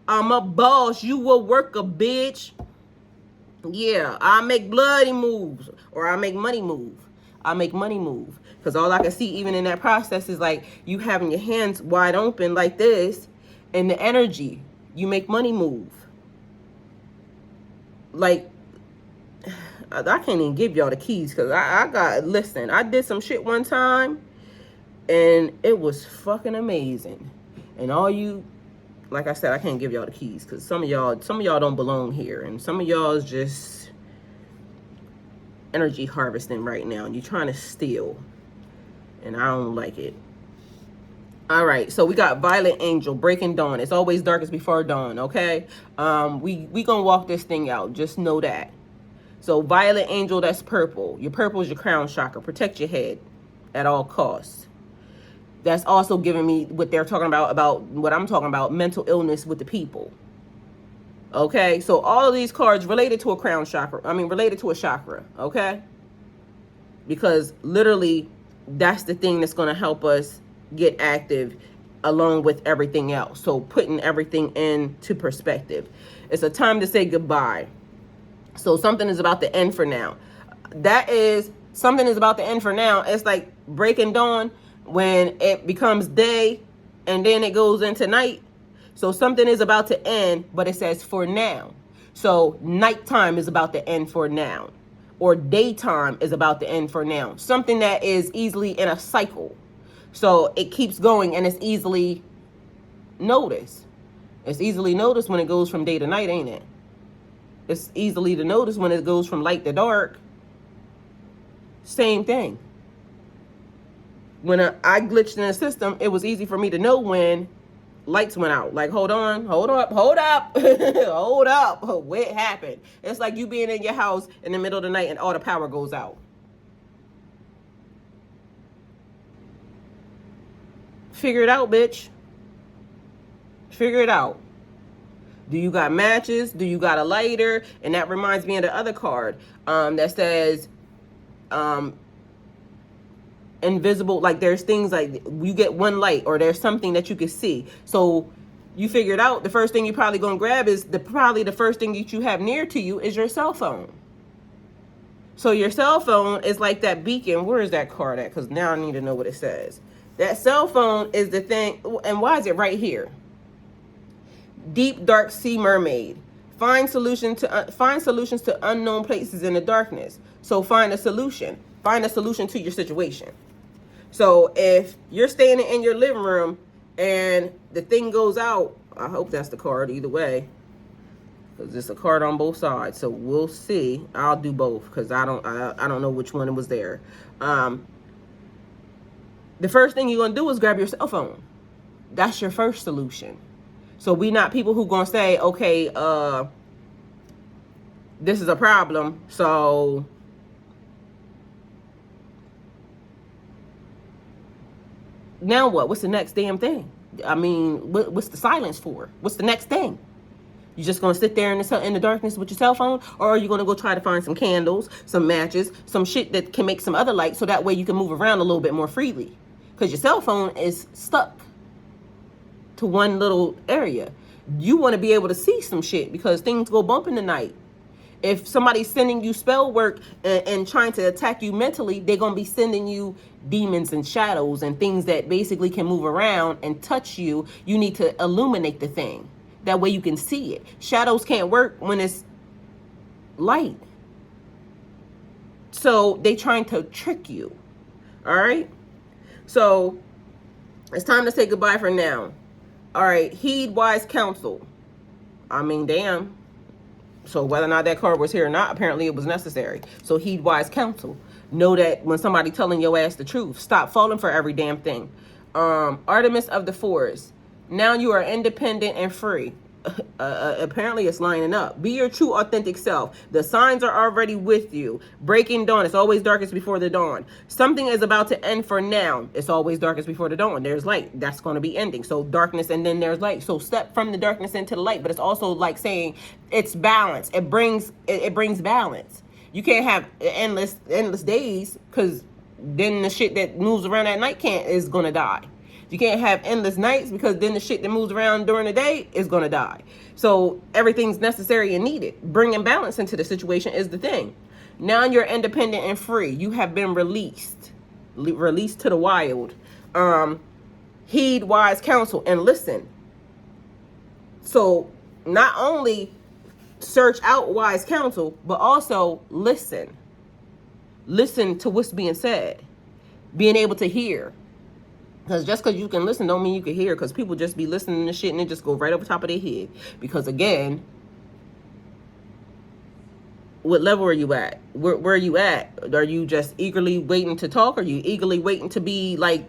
I'm a boss, you will work a bitch. Yeah, I make bloody moves, or I make money move. I make money move. Because all I can see even in that process is like you having your hands wide open like this, and the energy. You make money move. Like, I can't even give y'all the keys because listen, I did some shit one time and it was fucking amazing. And all you, like I said, I can't give y'all the keys because some of y'all don't belong here. And some of y'all is just energy harvesting right now and you're trying to steal. And I don't like it. All right, so we got Violet Angel, Breaking Dawn. It's always darkest before dawn, okay? We gonna walk this thing out. Just know that. So Violet Angel, that's purple. Your purple is your crown chakra. Protect your head at all costs. That's also giving me what they're talking about what I'm talking about, mental illness with the people. Okay, so all of these cards related to a crown chakra. I mean, related to a chakra, okay? Because literally, that's the thing that's gonna help us get active along with everything else. So putting everything into perspective. It's a time to say goodbye. So something is about to end for now. That is, something is about to end for now. It's like breaking dawn when it becomes day and then it goes into night. So something is about to end, but it says for now. So nighttime is about to end for now. Or daytime is about to end for now. Something that is easily in a cycle. So it keeps going and it's easily noticed. It's easily noticed when it goes from day to night, ain't it? It's easily to notice when it goes from light to dark. Same thing. When I glitched in the system, it was easy for me to know when lights went out. Like, hold on, hold up, hold up, hold up. What happened? It's like you being in your house in the middle of the night and all the power goes out. Figure it out, bitch. Figure it out. Do you got matches? Do you got a lighter? And that reminds me of the other card that says invisible. Like there's things like you get one light or there's something that you can see. So you figured out the first thing you probably gonna grab is probably the first thing that you have near to you is your cell phone. So your cell phone is like that beacon. Where is that card at? Because now I need to know what it says. That cell phone is the thing. And why is it right here? Deep dark sea mermaid. Find solutions to unknown places in the darkness. So find a solution. Find a solution to your situation. So if you're standing in your living room and the thing goes out, I hope that's the card either way. Because it's a card on both sides. So we'll see. I'll do both because I don't know which one was there. The first thing you're going to do is grab your cell phone. That's your first solution. So we not people who going to say, okay, this is a problem. So Now what? What's the next damn thing? I mean, what's the silence for? What's the next thing? You just gonna sit there in the darkness with your cell phone, or are you gonna go try to find some candles, some matches, some shit that can make some other light, so that way you can move around a little bit more freely? Because your cell phone is stuck to one little area. You want to be able to see some shit because things go bump in the night. If somebody's sending you spell work and trying to attack you mentally, they're going to be sending you demons and shadows and things that basically can move around and touch you. You need to illuminate the thing. That way you can see it. Shadows can't work when it's light. So they trying to trick you. All right? So it's time to say goodbye for now. All right, heed wise counsel. I mean, damn. So whether or not that card was here or not, apparently it was necessary. So heed wise counsel. Know that when somebody telling your ass the truth, stop falling for every damn thing. Artemis of the Forest. Now you are independent and free. Apparently it's lining up. Be your true authentic self. The signs are already with you. Breaking dawn. It's always darkest before the dawn. Something is about to end for now. It's always darkest before the dawn. There's light. That's going to be ending. So darkness and then there's light. So step from the darkness into the light. But it's also like saying it's balance. It brings balance. You can't have endless days, because then the shit that moves around at night is going to die. You can't have endless nights, because then the shit that moves around during the day is going to die. So everything's necessary and needed. Bringing balance into the situation is the thing. Now you're independent and free. You have been released to the wild. Heed wise counsel and listen. So not only search out wise counsel, but also listen. Listen to what's being said. Being able to hear. Because just because you can listen don't mean you can hear, because people just be listening to shit and it just go right over top of their head. Because again, what level are you at? Where are you at? Are you just eagerly waiting to talk? Are you eagerly waiting to be like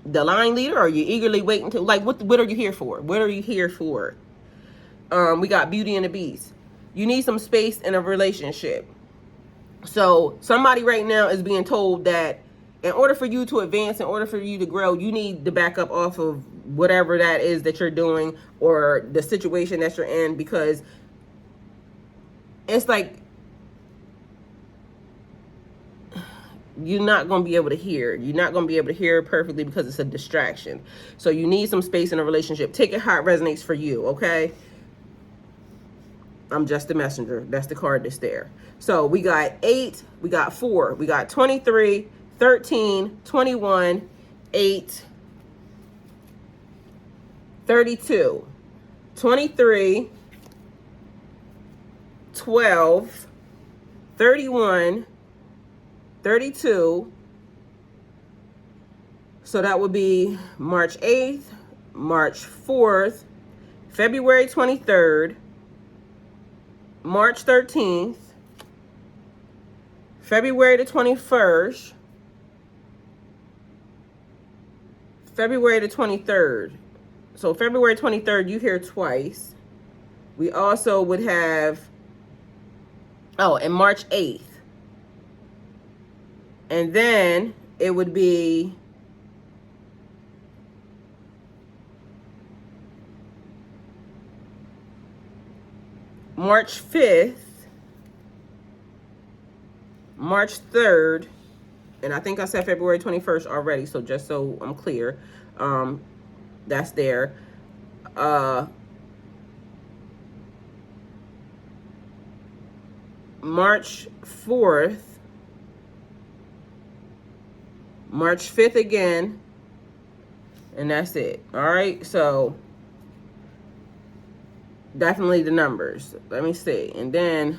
the line leader? Or are you eagerly waiting to, like, what are you here for? What are you here for? We got Beauty and the Beast. You need some space in a relationship. So somebody right now is being told that in order for you to advance, in order for you to grow, you need to back up off of whatever that is that you're doing or the situation that you're in, because it's like you're not going to be able to hear. You're not going to be able to hear perfectly because it's a distraction. So you need some space in a relationship. Take it how it resonates for you, okay? I'm just the messenger. That's the card that's there. So we got 8, we got 4, we got 23, 13, 21, 8, 32, 23, 12, 31, 32. So that would be March 8th, March 4th, February 23rd, March 13th, February the 21st, February the 23rd. So February 23rd, you hear twice. We also would have, and March 8th. And then it would be March 5th, March 3rd, and I think I said February 21st already, so just so I'm clear, that's there. March 4th, March 5th again, and that's it. All right, so definitely the numbers. Let me see. And then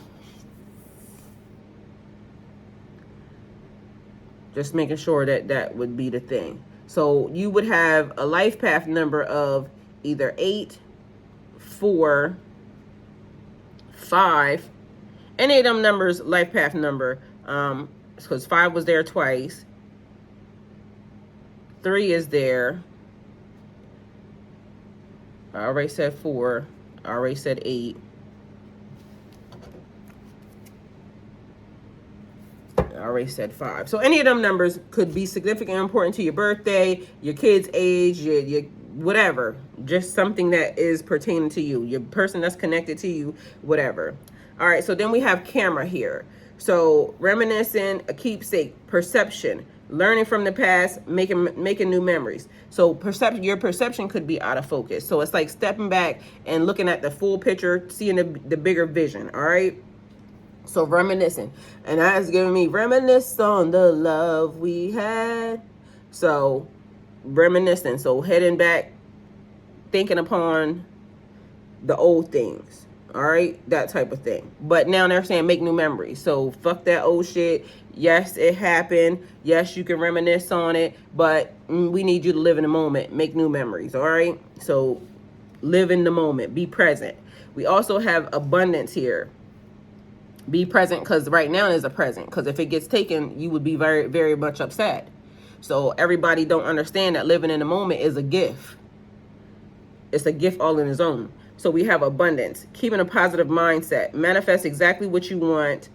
just making sure that that would be the thing. So you would have a life path number of either 8, 4, 5. Any of them numbers, life path number, because 5 was there twice. 3 is there. I already said 4. I already said 8. I already said 5. So any of them numbers could be significant and important to your birthday, your kid's age, your whatever. Just something that is pertaining to you, your person that's connected to you, whatever. All right, so then we have camera here. So reminiscing, a keepsake, perception, learning from the past, making new memories. So your perception could be out of focus. So it's like stepping back and looking at the full picture, seeing the bigger vision. All right. So reminiscing, and that's giving me reminisce on the love we had. So reminiscing, so heading back, thinking upon the old things. All right, that type of thing. But now they're saying make new memories. So fuck that old shit. Yes, it happened. Yes, you can reminisce on it, but we need you to live in the moment, make new memories. All right, so live in the moment, be present. We also have abundance here. Be present, because right now is a present. Because if it gets taken, you would be very, very much upset. So everybody don't understand that living in the moment is a gift. It's a gift all in its own. So we have abundance, keeping a positive mindset, manifest exactly what you want,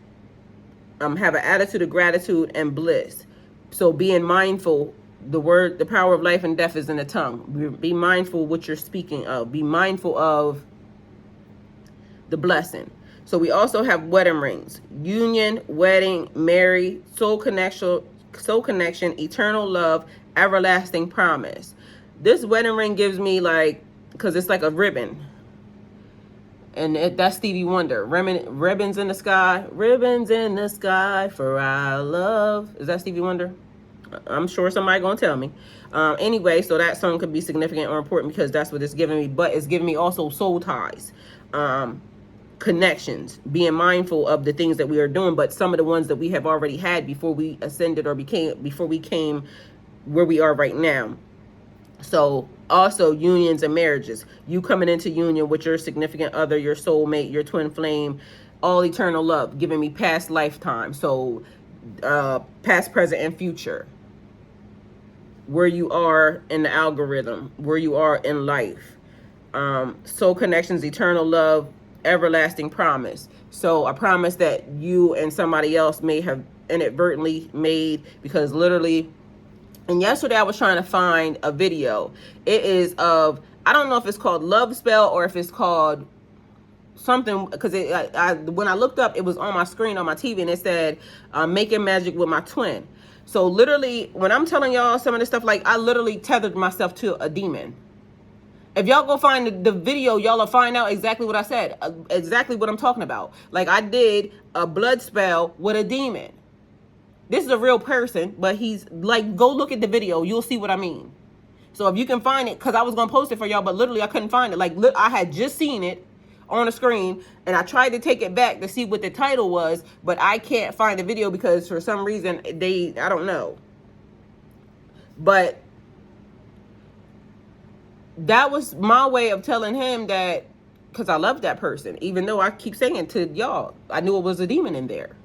have an attitude of gratitude and bliss. So being mindful, the power of life and death is in the tongue. Be mindful what you're speaking of. Be mindful of the blessing. So we also have wedding rings, union, wedding, marry, soul connection, eternal love, everlasting promise. This wedding ring gives me like, because it's like a ribbon. And that's Stevie Wonder. Ribbons in the sky, ribbons in the sky for our love. Is that Stevie Wonder? I'm sure somebody gonna tell me. Anyway, so that song could be significant or important because that's what it's giving me. But it's giving me also soul ties. Connections, being mindful of the things that we are doing, but some of the ones that we have already had before we ascended or before we came where we are right now. So also unions and marriages, you coming into union with your significant other, your soulmate, your twin flame, all eternal love, giving me past lifetime. So past, present, and future, where you are in the algorithm, where you are in life. Soul connections, eternal love, everlasting promise. So a promise that you and somebody else may have inadvertently made, because literally, and yesterday I was trying to find a video. It is of, I don't know if it's called Love Spell or if it's called something, because when I looked up, it was on my screen on my TV and it said making magic with my twin. So literally, when I'm telling y'all some of this stuff, like I literally tethered myself to a demon. If y'all go find the video, y'all will find out exactly what I said, exactly what I'm talking about. Like I did a blood spell with a demon. This is a real person, but he's like, go look at the video. You'll see what I mean. So if you can find it, because I was going to post it for y'all, but literally I couldn't find it. Like I had just seen it on the screen and I tried to take it back to see what the title was, but I can't find the video because for some reason I don't know. But that was my way of telling him that, because I love that person, even though I keep saying to y'all, I knew it was a demon in there.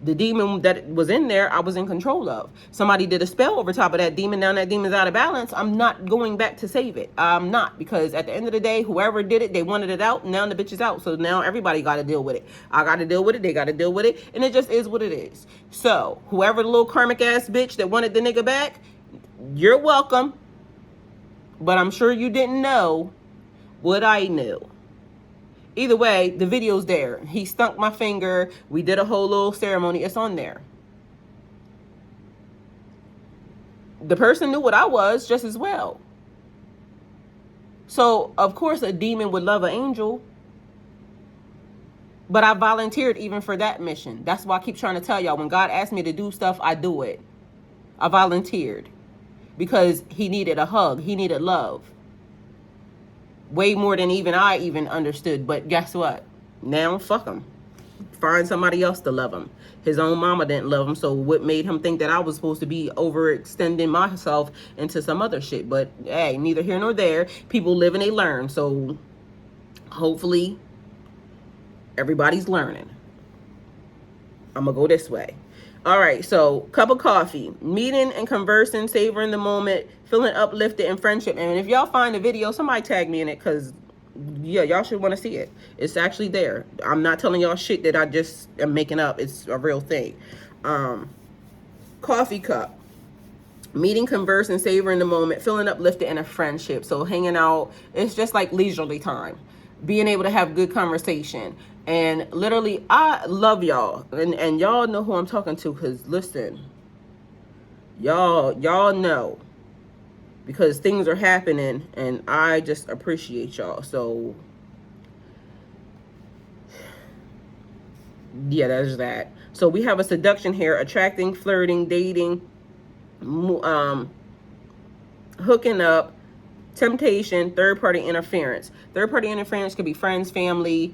The demon that was in there, I was in control of. Somebody did a spell over top of that demon. Now that demon's out of balance. I'm not going back to save it. I'm not, because at the end of the day, whoever did it, they wanted it out. Now the bitch is out. So now everybody got to deal with it. I got to deal with it. They got to deal with it. And it just is what it is. So whoever the little karmic ass bitch that wanted the nigga back, you're welcome. But I'm sure you didn't know what I knew. Either way, the video's there. He stunk my finger. We did a whole little ceremony. It's on there. The person knew what I was just as well. So, of course, a demon would love an angel. But I volunteered even for that mission. That's why I keep trying to tell y'all, when God asks me to do stuff, I do it. I volunteered. Because he needed a hug. He needed love. Way more than even I even understood. But guess what? Now, fuck him. Find somebody else to love him. His own mama didn't love him. So what made him think that I was supposed to be overextending myself into some other shit? But hey, neither here nor there. People live and they learn. So hopefully everybody's learning. I'm going to go this way. All right, so cup of coffee, meeting and conversing, savoring the moment, feeling uplifted in friendship. And if y'all find the video, somebody tag me in it, because, yeah, y'all should want to see it. It's actually there. I'm not telling y'all shit that I just am making up. It's a real thing. Coffee cup. Meeting, converse, and savor in the moment, feeling uplifted in a friendship. So hanging out, it's just like leisurely time. Being able to have good conversation. And literally, I love y'all. And y'all know who I'm talking to, because listen, y'all know. Because things are happening, and I just appreciate y'all. So, yeah, that's that. So we have a seduction here, attracting, flirting, dating, hooking up, temptation, third-party interference. Third-party interference could be friends, family,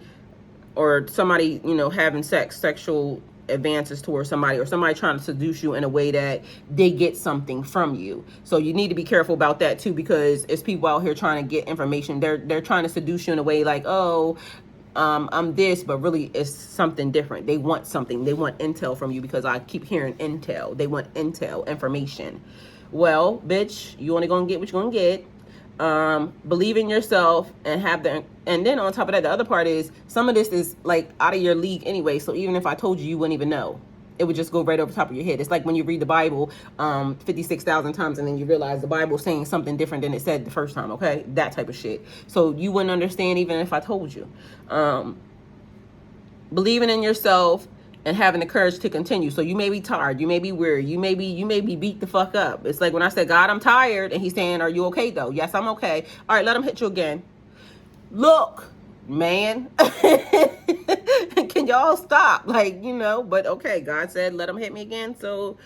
or somebody, you know, having sexual advances towards somebody, or somebody trying to seduce you in a way that they get something from you. So you need to be careful about that too, because it's people out here trying to get information. They're trying to seduce you in a way like, oh, I'm this, but really it's something different. They want something. They want intel from you, because I keep hearing intel. They want intel, information. Well, bitch, you only gonna get what you're gonna get. Believe in yourself and have the, and then on top of that, the other part is some of this is like out of your league anyway. So even if I told you, you wouldn't even know. It would just go right over top of your head. It's like when you read the Bible 56,000 times and then you realize the Bible is saying something different than it said the first time, okay? That type of shit. So you wouldn't understand even if I told you. Believing in yourself and having the courage to continue. So you may be tired, you may be weary, you may be beat the fuck up. It's like when I said, God, I'm tired, and he's saying, are you okay though? Yes, I'm okay. All right, let him hit you again. Look, man, can y'all stop? Like, you know, but okay, God said, let him hit me again. So,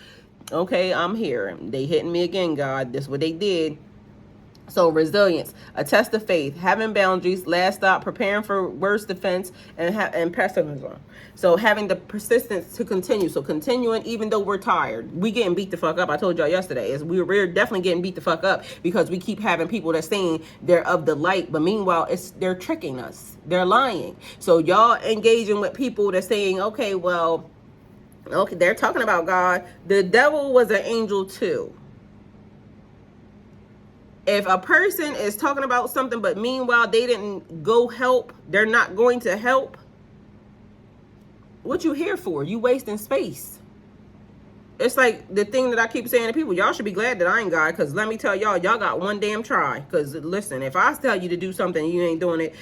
okay, I'm here. They hitting me again, God. This is what they did. So resilience, a test of faith, having boundaries, last stop, preparing for worst defense, and pessimism. So having the persistence to continue. So continuing even though we're tired. We getting beat the fuck up. I told y'all yesterday. We're definitely getting beat the fuck up because we keep having people that's saying they're of the light, but meanwhile they're tricking us. They're lying. So y'all engaging with people that's saying, okay, well, okay, they're talking about God. The devil was an angel too. If a person is talking about something, but meanwhile they didn't go help, they're not going to help, what you here for? You wasting space. It's like the thing that I keep saying to people, y'all should be glad that I ain't God, because let me tell y'all got one damn try. Because listen, if I tell you to do something and you ain't doing it,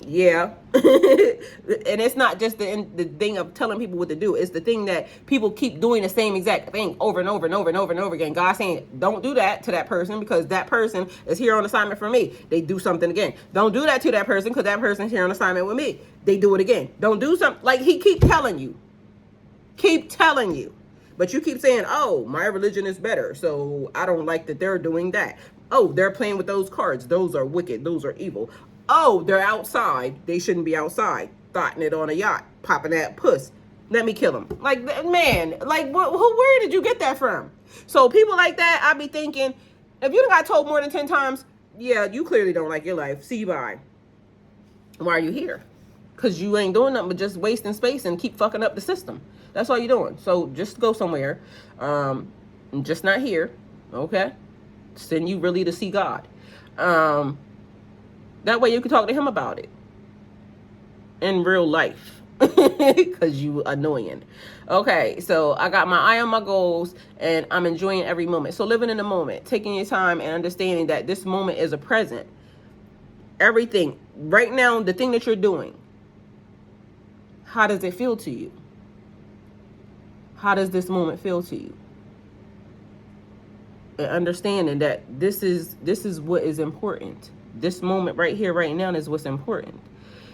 yeah. And it's not just the thing of telling people what to do. It's the thing that people keep doing the same exact thing over and over and over and over and over again. God saying, don't do that to that person, because that person is here on assignment for me. They do something again. Don't do that to that person, because that person's here on assignment with me. They do it again. Don't do something. Like, he keep telling you. Keep telling you. But you keep saying, oh, my religion is better, so I don't like that they're doing that. Oh, they're playing with those cards. Those are wicked. Those are evil. Oh, they're outside. They shouldn't be outside. Thotting it on a yacht. Popping that puss. Let me kill them. Like, man, like, where did you get that from? So people like that, I be thinking, if you done got told more than 10 times, yeah, you clearly don't like your life. See you, bye. Why are you here? Because you ain't doing nothing but just wasting space and keep fucking up the system. That's all you're doing. So just go somewhere. Just not here. Okay? Send you really to see God. That way you can talk to him about it. In real life. Because you annoying. Okay, so I got my eye on my goals and I'm enjoying every moment. So living in the moment. Taking your time and understanding that this moment is a present. Everything. Right now, the thing that you're doing. How does it feel to you? How does this moment feel to you? And understanding that this is what is important. This moment right here, right now is what's important.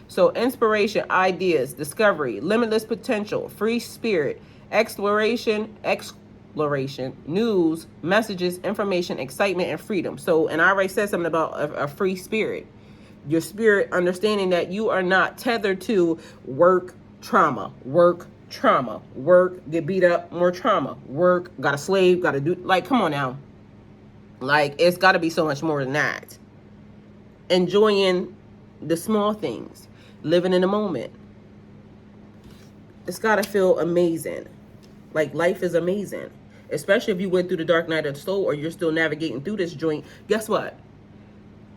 So inspiration, ideas, discovery, limitless potential, free spirit, exploration, news, messages, information, excitement, and freedom. So, and I already said something about a free spirit. Your spirit, understanding that you are not tethered to work, trauma, work, get beat up, more trauma, work, got a slave, got to do, like, come on now. Like, it's got to be so much more than that. Enjoying the small things, living in the moment. It's got to feel amazing. Like, life is amazing. Especially if you went through the dark night of the soul or you're still navigating through this joint. Guess what?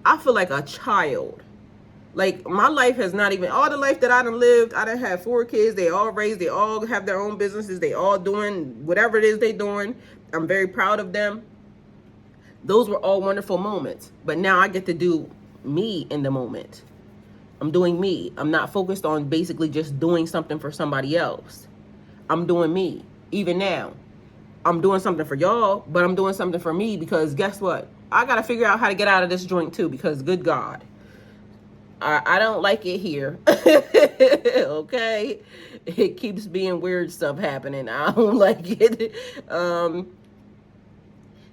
I feel like a child Like, my life has not even, all the life that I done lived, I done had 4 kids, they all raised, they all have their own businesses, they all doing whatever it is they doing. I'm very proud of them. Those were all wonderful moments. But now I get to do me in the moment. I'm doing me. I'm not focused on basically just doing something for somebody else. I'm doing me. Even now, I'm doing something for y'all, but I'm doing something for me, because guess what? I got to figure out how to get out of this joint too, because good God, I don't like it here. Okay? It keeps being weird stuff happening. I don't like it.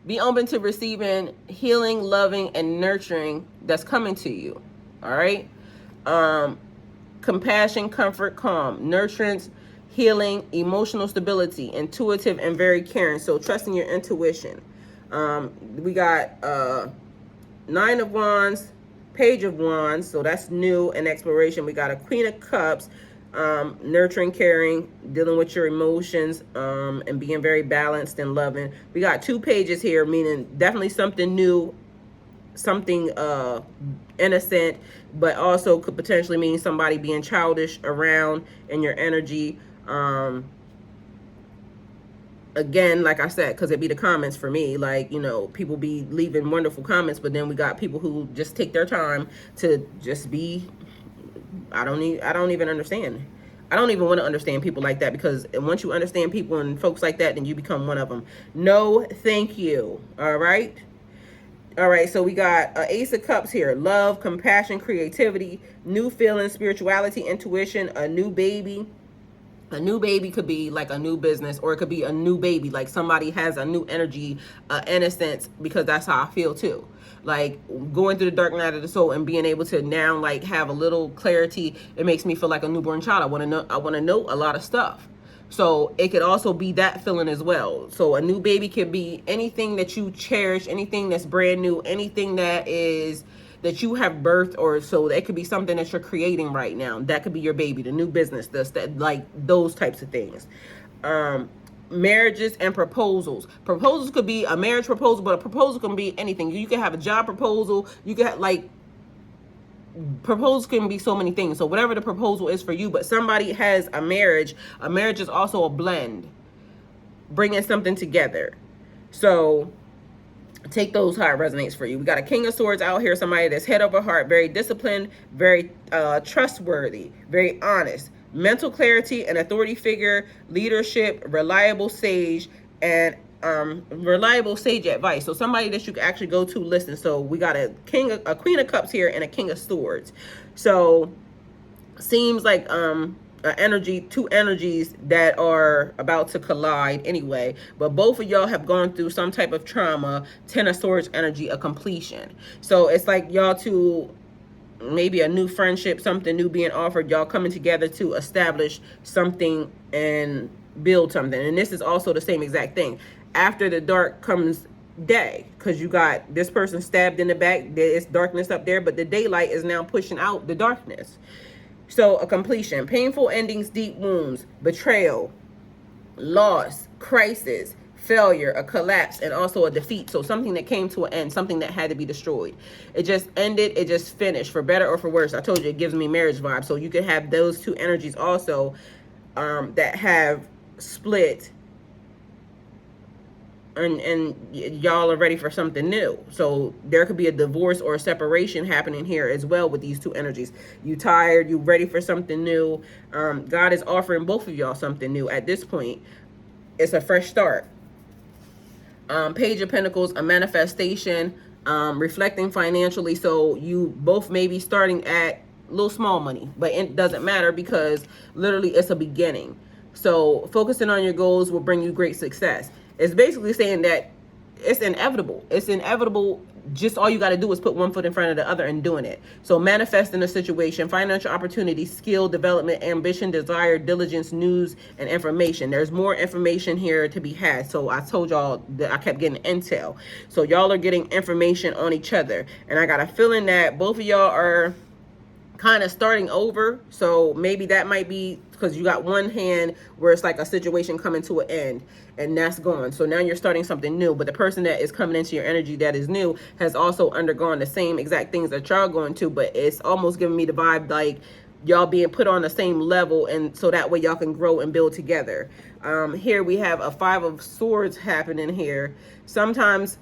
Be open to receiving healing, loving, and nurturing that's coming to you. All right? Compassion, comfort, calm, nurturance, healing, emotional stability, intuitive, and very caring. So trusting your intuition. We got 9 of Wands, Page of Wands, so that's new and exploration. We got a Queen of Cups, nurturing, caring, dealing with your emotions, and being very balanced and loving. We got 2 pages here, meaning definitely something new, something innocent, but also could potentially mean somebody being childish around in your energy. Again, like I said, because it'd be the comments for me, like, you know, people be leaving wonderful comments, but then we got people who just take their time to just be, I don't even understand. I don't even want to understand people like that, because once you understand people and folks like that, then you become one of them. No, thank you. All right. All right, so we got Ace of Cups here. Love, compassion, creativity, new feelings, spirituality, intuition, a new baby. A new baby could be like a new business, or it could be a new baby. Like somebody has a new energy, innocence, because that's how I feel too. Like going through the dark night of the soul and being able to now like have a little clarity. It makes me feel like a newborn child. I want to know a lot of stuff. So it could also be that feeling as well. So a new baby could be anything that you cherish, anything that's brand new, anything that you have birthed, or so it could be something that you're creating right now. That could be your baby, the new business, like those types of things. Marriages and proposals. Proposals could be a marriage proposal, but a proposal can be anything. You can have a job proposal. You can have, like, proposals can be so many things. So whatever the proposal is for you, but somebody has a marriage. A marriage is also a blend, bringing something together. So take those how it resonates for you. We got a King of Swords out here, somebody that's head over heart, very disciplined, very trustworthy, very honest, mental clarity, an authority figure, leadership, reliable sage, and reliable sage advice. So somebody that you can actually go to listen. So we got a Queen of Cups here and a King of Swords. So seems like two energies that are about to collide anyway, but both of y'all have gone through some type of trauma. 10 of Swords energy, a completion. So it's like y'all two, maybe a new friendship, something new being offered, y'all coming together to establish something and build something. And this is also the same exact thing. After the dark comes day, because you got this person stabbed in the back. There's darkness up there, but the daylight is now pushing out the darkness. So a completion, painful endings, deep wounds, betrayal, loss, crisis, failure, a collapse, and also a defeat. So something that came to an end, something that had to be destroyed. It just ended, it just finished, for better or for worse. I told you it gives me marriage vibes. So you can have those two energies also that have split, and y'all are ready for something new. So there could be a divorce or a separation happening here as well with these two energies. You tired, you ready for something new. God is offering both of y'all something new at this point. It's a fresh start. Page of Pentacles, a manifestation, reflecting financially. So you both may be starting at little small money, but it doesn't matter, because literally it's a beginning. So focusing on your goals will bring you great success. It's basically saying that it's inevitable. It's inevitable. Just all you got to do is put one foot in front of the other and doing it. So manifesting a situation, financial opportunity, skill development, ambition, desire, diligence, news, and information. There's more information here to be had. So I told y'all that I kept getting intel. So y'all are getting information on each other. And I got a feeling that both of y'all are kind of starting over. So maybe that might be because you got one hand where it's like a situation coming to an end and that's gone. So now you're starting something new, but the person that is coming into your energy that is new has also undergone the same exact things that y'all going to, but it's almost giving me the vibe like y'all being put on the same level, and so that way y'all can grow and build together. Here we have a 5 of Swords happening here. Sometimes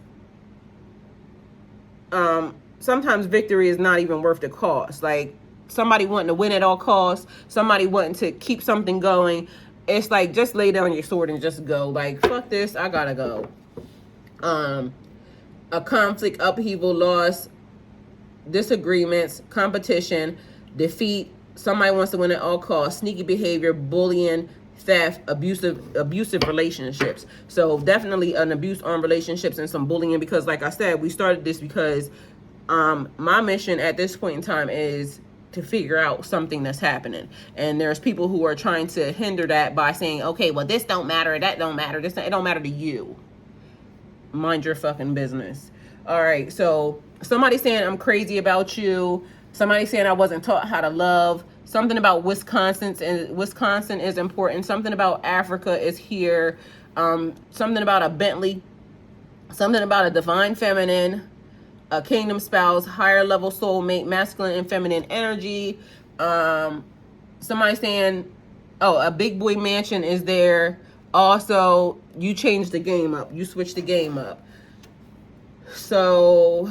victory is not even worth the cost. Like somebody wanting to win at all costs, somebody wanting to keep something going. It's like, just lay down your sword and just go. Like, fuck this, I gotta go. A conflict, upheaval, loss, disagreements, competition, defeat. Somebody wants to win at all costs. Sneaky behavior, bullying, theft, abusive relationships. So definitely an abuse on relationships and some bullying, because like I said, we started this because my mission at this point in time is to figure out something that's happening, and there's people who are trying to hinder that by saying, okay, well, this don't matter, that don't matter, it don't matter to you. Mind your fucking business. All right, so somebody saying I'm crazy about you, somebody saying I wasn't taught how to love, something about Wisconsin is important, something about Africa is here, something about a Bentley, something about a divine feminine, a kingdom spouse, higher level soulmate, masculine and feminine energy. Somebody saying, oh, a big boy mansion is there. Also, you changed the game up. You switched the game up. So,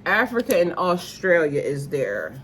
Africa and Australia is there.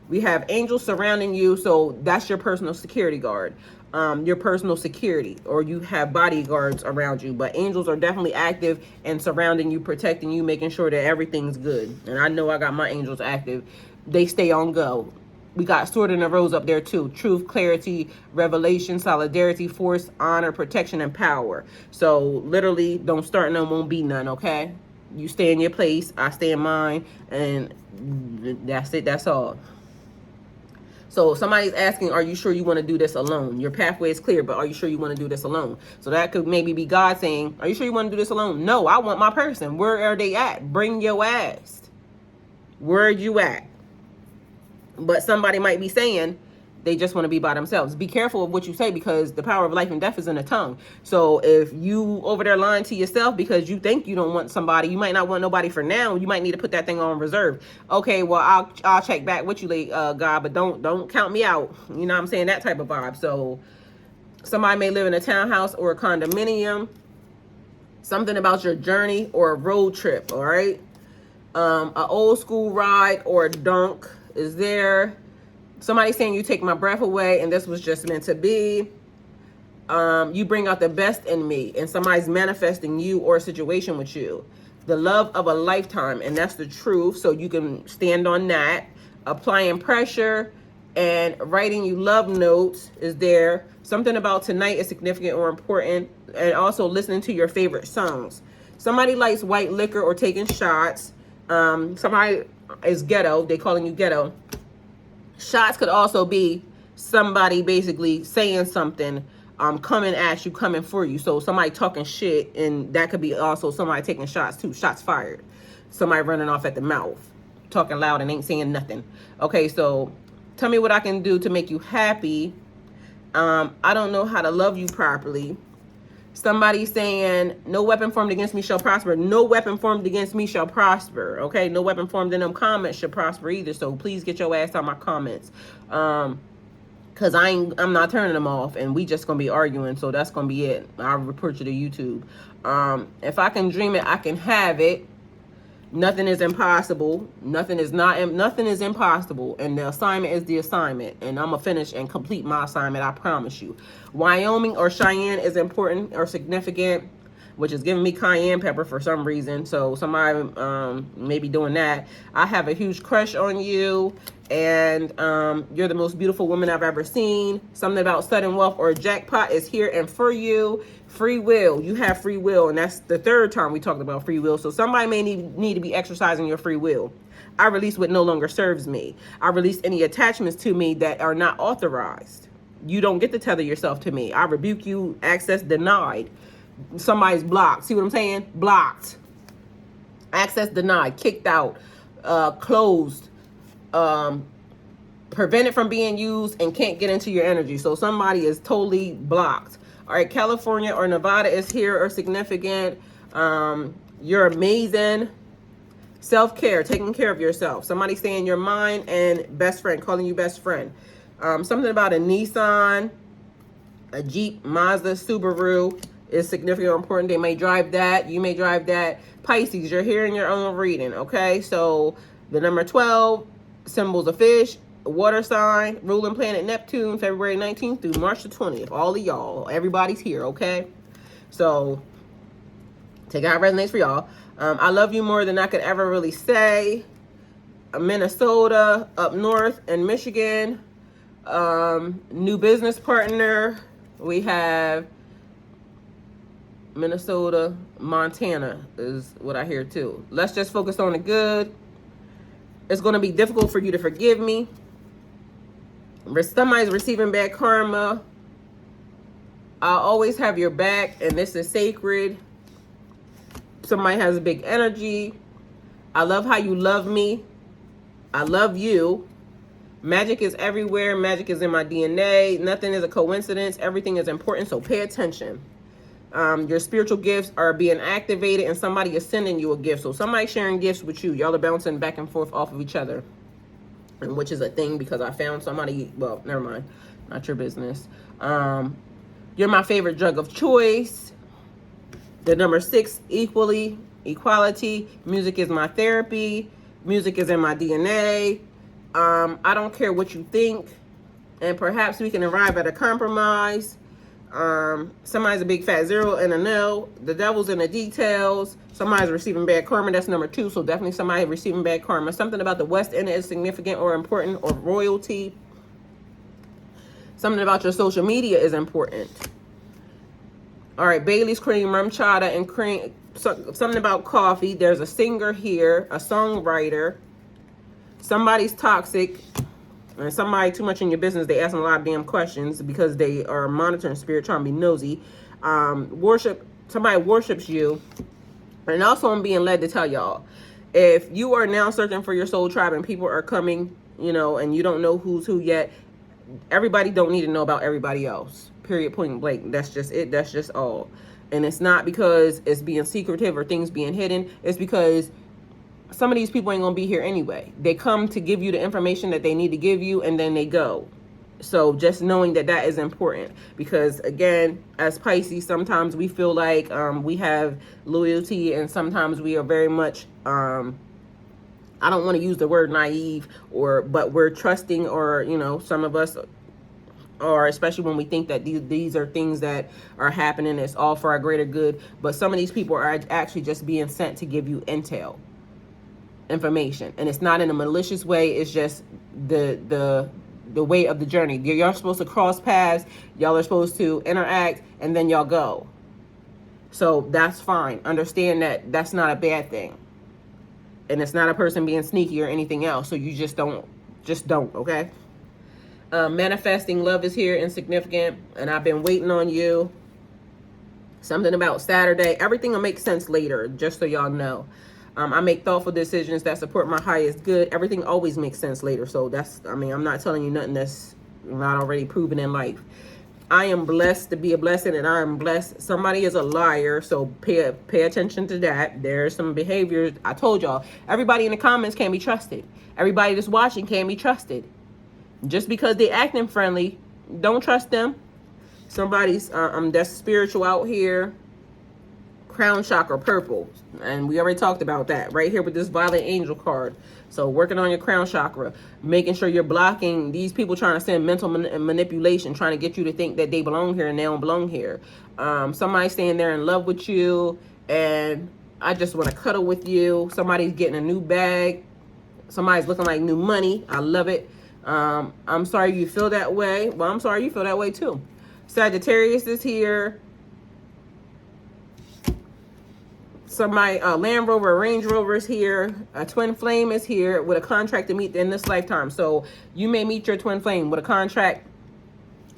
We have angels surrounding you, so that's your personal security guard. Your personal security, or you have bodyguards around you, but angels are definitely active and surrounding you, protecting you, making sure that everything's good. And I know I got my angels active. They stay on go. We got Sword and a Rose up there too. Truth, clarity, revelation, solidarity, force, honor, protection, and power. So literally, don't start none, won't be none, okay? You stay in your place, I stay in mine, and that's it, that's all. So somebody's asking, are you sure you want to do this alone? Your pathway is clear, but are you sure you want to do this alone? So that could maybe be God saying, are you sure you want to do this alone? No, I want my person. Where are they at? Bring your ass. Where are you at? But somebody might be saying they just want to be by themselves. Be careful of what you say, because the power of life and death is in the tongue. So if you over there lying to yourself because you think you don't want somebody, you might not want nobody for now. You might need to put that thing on reserve. Okay, well, I'll check back with you, God, but don't count me out. You know what I'm saying? That type of vibe. So somebody may live in a townhouse or a condominium. Something about your journey or a road trip. All right. An old school ride or a dunk is there. Somebody saying you take my breath away and this was just meant to be. You bring out the best in me, and somebody's manifesting you or a situation with you. The love of a lifetime, and that's the truth, so you can stand on that. Applying pressure and writing you love notes is there. Something about tonight is significant or important, and also listening to your favorite songs. Somebody likes white liquor or taking shots. Somebody is ghetto. They calling you ghetto. Shots could also be somebody basically saying something, coming at you, coming for you. So somebody talking shit, and that could be also somebody taking shots too. Shots fired. Somebody running off at the mouth, talking loud and ain't saying nothing. Okay, so tell me what I can do to make you happy. I don't know how to love you properly. Somebody saying, no weapon formed against me shall prosper. No weapon formed against me shall prosper. Okay, no weapon formed in them comments shall prosper either. So please get your ass on my comments. Because I'm not turning them off, and we just going to be arguing. So that's going to be it. I'll report you to YouTube. If I can dream it, I can have it. Nothing is impossible. Nothing is impossible. And the assignment is the assignment. And I'm going to finish and complete my assignment. I promise you. Wyoming or Cheyenne is important or significant, which is giving me cayenne pepper for some reason. So somebody may be doing that. I have a huge crush on you. And you're the most beautiful woman I've ever seen. Something about sudden wealth or jackpot is here and for you. Free will. You have free will. And that's the third time we talked about free will. So somebody may need to be exercising your free will. I release what no longer serves me. I release any attachments to me that are not authorized. You don't get to tether yourself to me. I rebuke you. Access denied. Somebody's blocked. See what I'm saying? Blocked. Access denied. Kicked out. Closed. prevented from being used and can't get into your energy. So somebody is totally blocked. All right, California or Nevada is here or significant. You're amazing. Self-care, taking care of yourself. Somebody saying your mind and best friend, calling you best friend. Something about a Nissan, a Jeep, Mazda, Subaru is significant or important. They may drive that. You may drive that. Pisces, you're hearing your own reading, okay? So the number 12, symbols of fish, water sign, ruling planet Neptune, February 19th through March the 20th. All of y'all, everybody's here, okay? So take out resonates for y'all. I love you more than I could ever really say. Minnesota, up north, and Michigan. New business partner. We have Minnesota, Montana is what I hear too. Let's just focus on the good. It's going to be difficult for you to forgive me. Somebody's receiving bad karma. I'll always have your back, and this is sacred. Somebody has a big energy. I love how you love me. I love you. Magic is everywhere. Magic is in my DNA. Nothing is a coincidence. Everything is important, so pay attention. Your spiritual gifts are being activated, and somebody is sending you a gift. So somebody's sharing gifts with you. Y'all are bouncing back and forth off of each other, and which is a thing because I found somebody. Well, never mind. Not your business. You're my favorite drug of choice. The number 6, equality. Music is my therapy. Music is in my DNA. I don't care what you think. And perhaps we can arrive at a compromise. Somebody's a big fat 0 and a no. The devil's in the details. Somebody's receiving bad karma. That's number 2. So definitely somebody receiving bad karma. Something about the West End is significant or important, or royalty. Something about your social media is important. All right, Bailey's cream, rum chata, and cream. Something about coffee. There's a singer here, a songwriter. Somebody's toxic, and somebody too much in your business. They asking a lot of damn questions because they are monitoring spirit, trying to be nosy. Somebody worships you. And also I'm being led to tell y'all, if you are now searching for your soul tribe and people are coming, you know, and you don't know who's who yet, everybody don't need to know about everybody else. Period, point blank. That's just it. That's just all. And it's not because it's being secretive or things being hidden. It's because some of these people ain't gonna be here anyway. They come to give you the information that they need to give you, and then they go. So just knowing that that is important, because again, as Pisces, sometimes we feel like we have loyalty, and sometimes we are very much I don't want to use the word naive, but we're trusting, or you know, some of us, or especially when we think that these are things that are happening, it's all for our greater good. But some of these people are actually just being sent to give you intel, information, and it's not in a malicious way. It's just the way of the journey. Y'all supposed to cross paths. Y'all are supposed to interact, and then y'all go. So that's fine. Understand that that's not a bad thing, and it's not a person being sneaky or anything else. So you just don't, okay? Manifesting love is here, insignificant, and I've been waiting on you. Something about Saturday. Everything will make sense later, just so y'all know. I make thoughtful decisions that support my highest good. Everything always makes sense later. So that's, I mean, I'm not telling you nothing that's not already proven in life. I am blessed to be a blessing, and I am blessed. Somebody is a liar, so pay attention to that. There's some behaviors. I told y'all, everybody in the comments can't be trusted. Everybody that's watching can't be trusted. Just because they acting friendly, don't trust them. Somebody's that's spiritual out here. Crown chakra, purple, and we already talked about that right here with this violet angel card. So working on your crown chakra, making sure you're blocking these people trying to send mental manipulation, trying to get you to think that they belong here and they don't belong here. Somebody's staying there in love with you, and I just want to cuddle with you. Somebody's getting a new bag. Somebody's looking like new money. I love it. I'm sorry you feel that way. Well, I'm sorry you feel that way too. Sagittarius is here. Somebody, Land Rover, Range Rover is here. A twin flame is here with a contract to meet in this lifetime. So you may meet your twin flame with a contract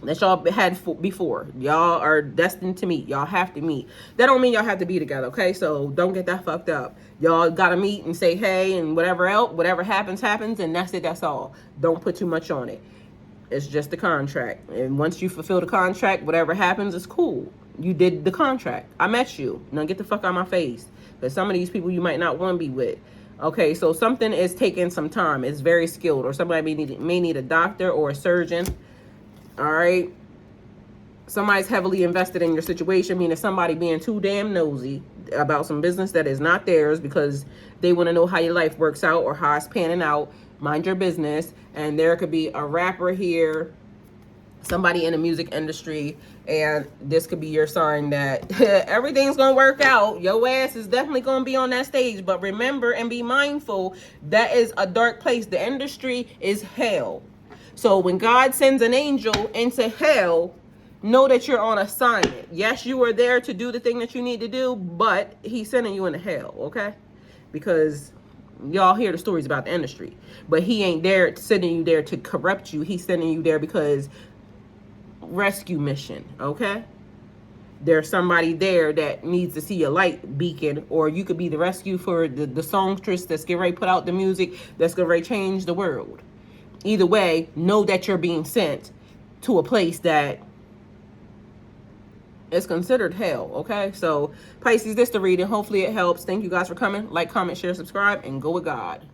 that y'all had before. Y'all are destined to meet. Y'all have to meet. That don't mean y'all have to be together, okay? So don't get that fucked up. Y'all gotta meet and say hey and whatever else, whatever happens, and that's it, that's all. Don't put too much on it. It's just the contract. And once you fulfill the contract, whatever happens is cool. You did the contract. I met you. Now get the fuck out of my face. Because some of these people you might not want to be with. Okay, so something is taking some time. It's very skilled. Or somebody may need a doctor or a surgeon. All right. Somebody's heavily invested in your situation, meaning somebody being too damn nosy about some business that is not theirs because they want to know how your life works out or how it's panning out. Mind your business. And there could be a rapper here, somebody in the music industry, and this could be your sign that everything's gonna work out. Your ass is definitely gonna be on that stage. But remember and be mindful, that is a dark place. The industry is hell. So when God sends an angel into hell, know that you're on assignment. Yes, you are there to do the thing that you need to do, but he's sending you into hell, okay? Because y'all hear the stories about the industry, but he ain't there sending you there to corrupt you. He's sending you there because rescue mission, okay? There's somebody there that needs to see a light beacon, or you could be the rescue for the songstress that's getting ready to put out the music that's going to change the world. Either way, know that you're being sent to a place that is considered hell, okay? So, Pisces, this the reading. Hopefully it helps. Thank you guys for coming. Like, comment, share, subscribe, and go with God.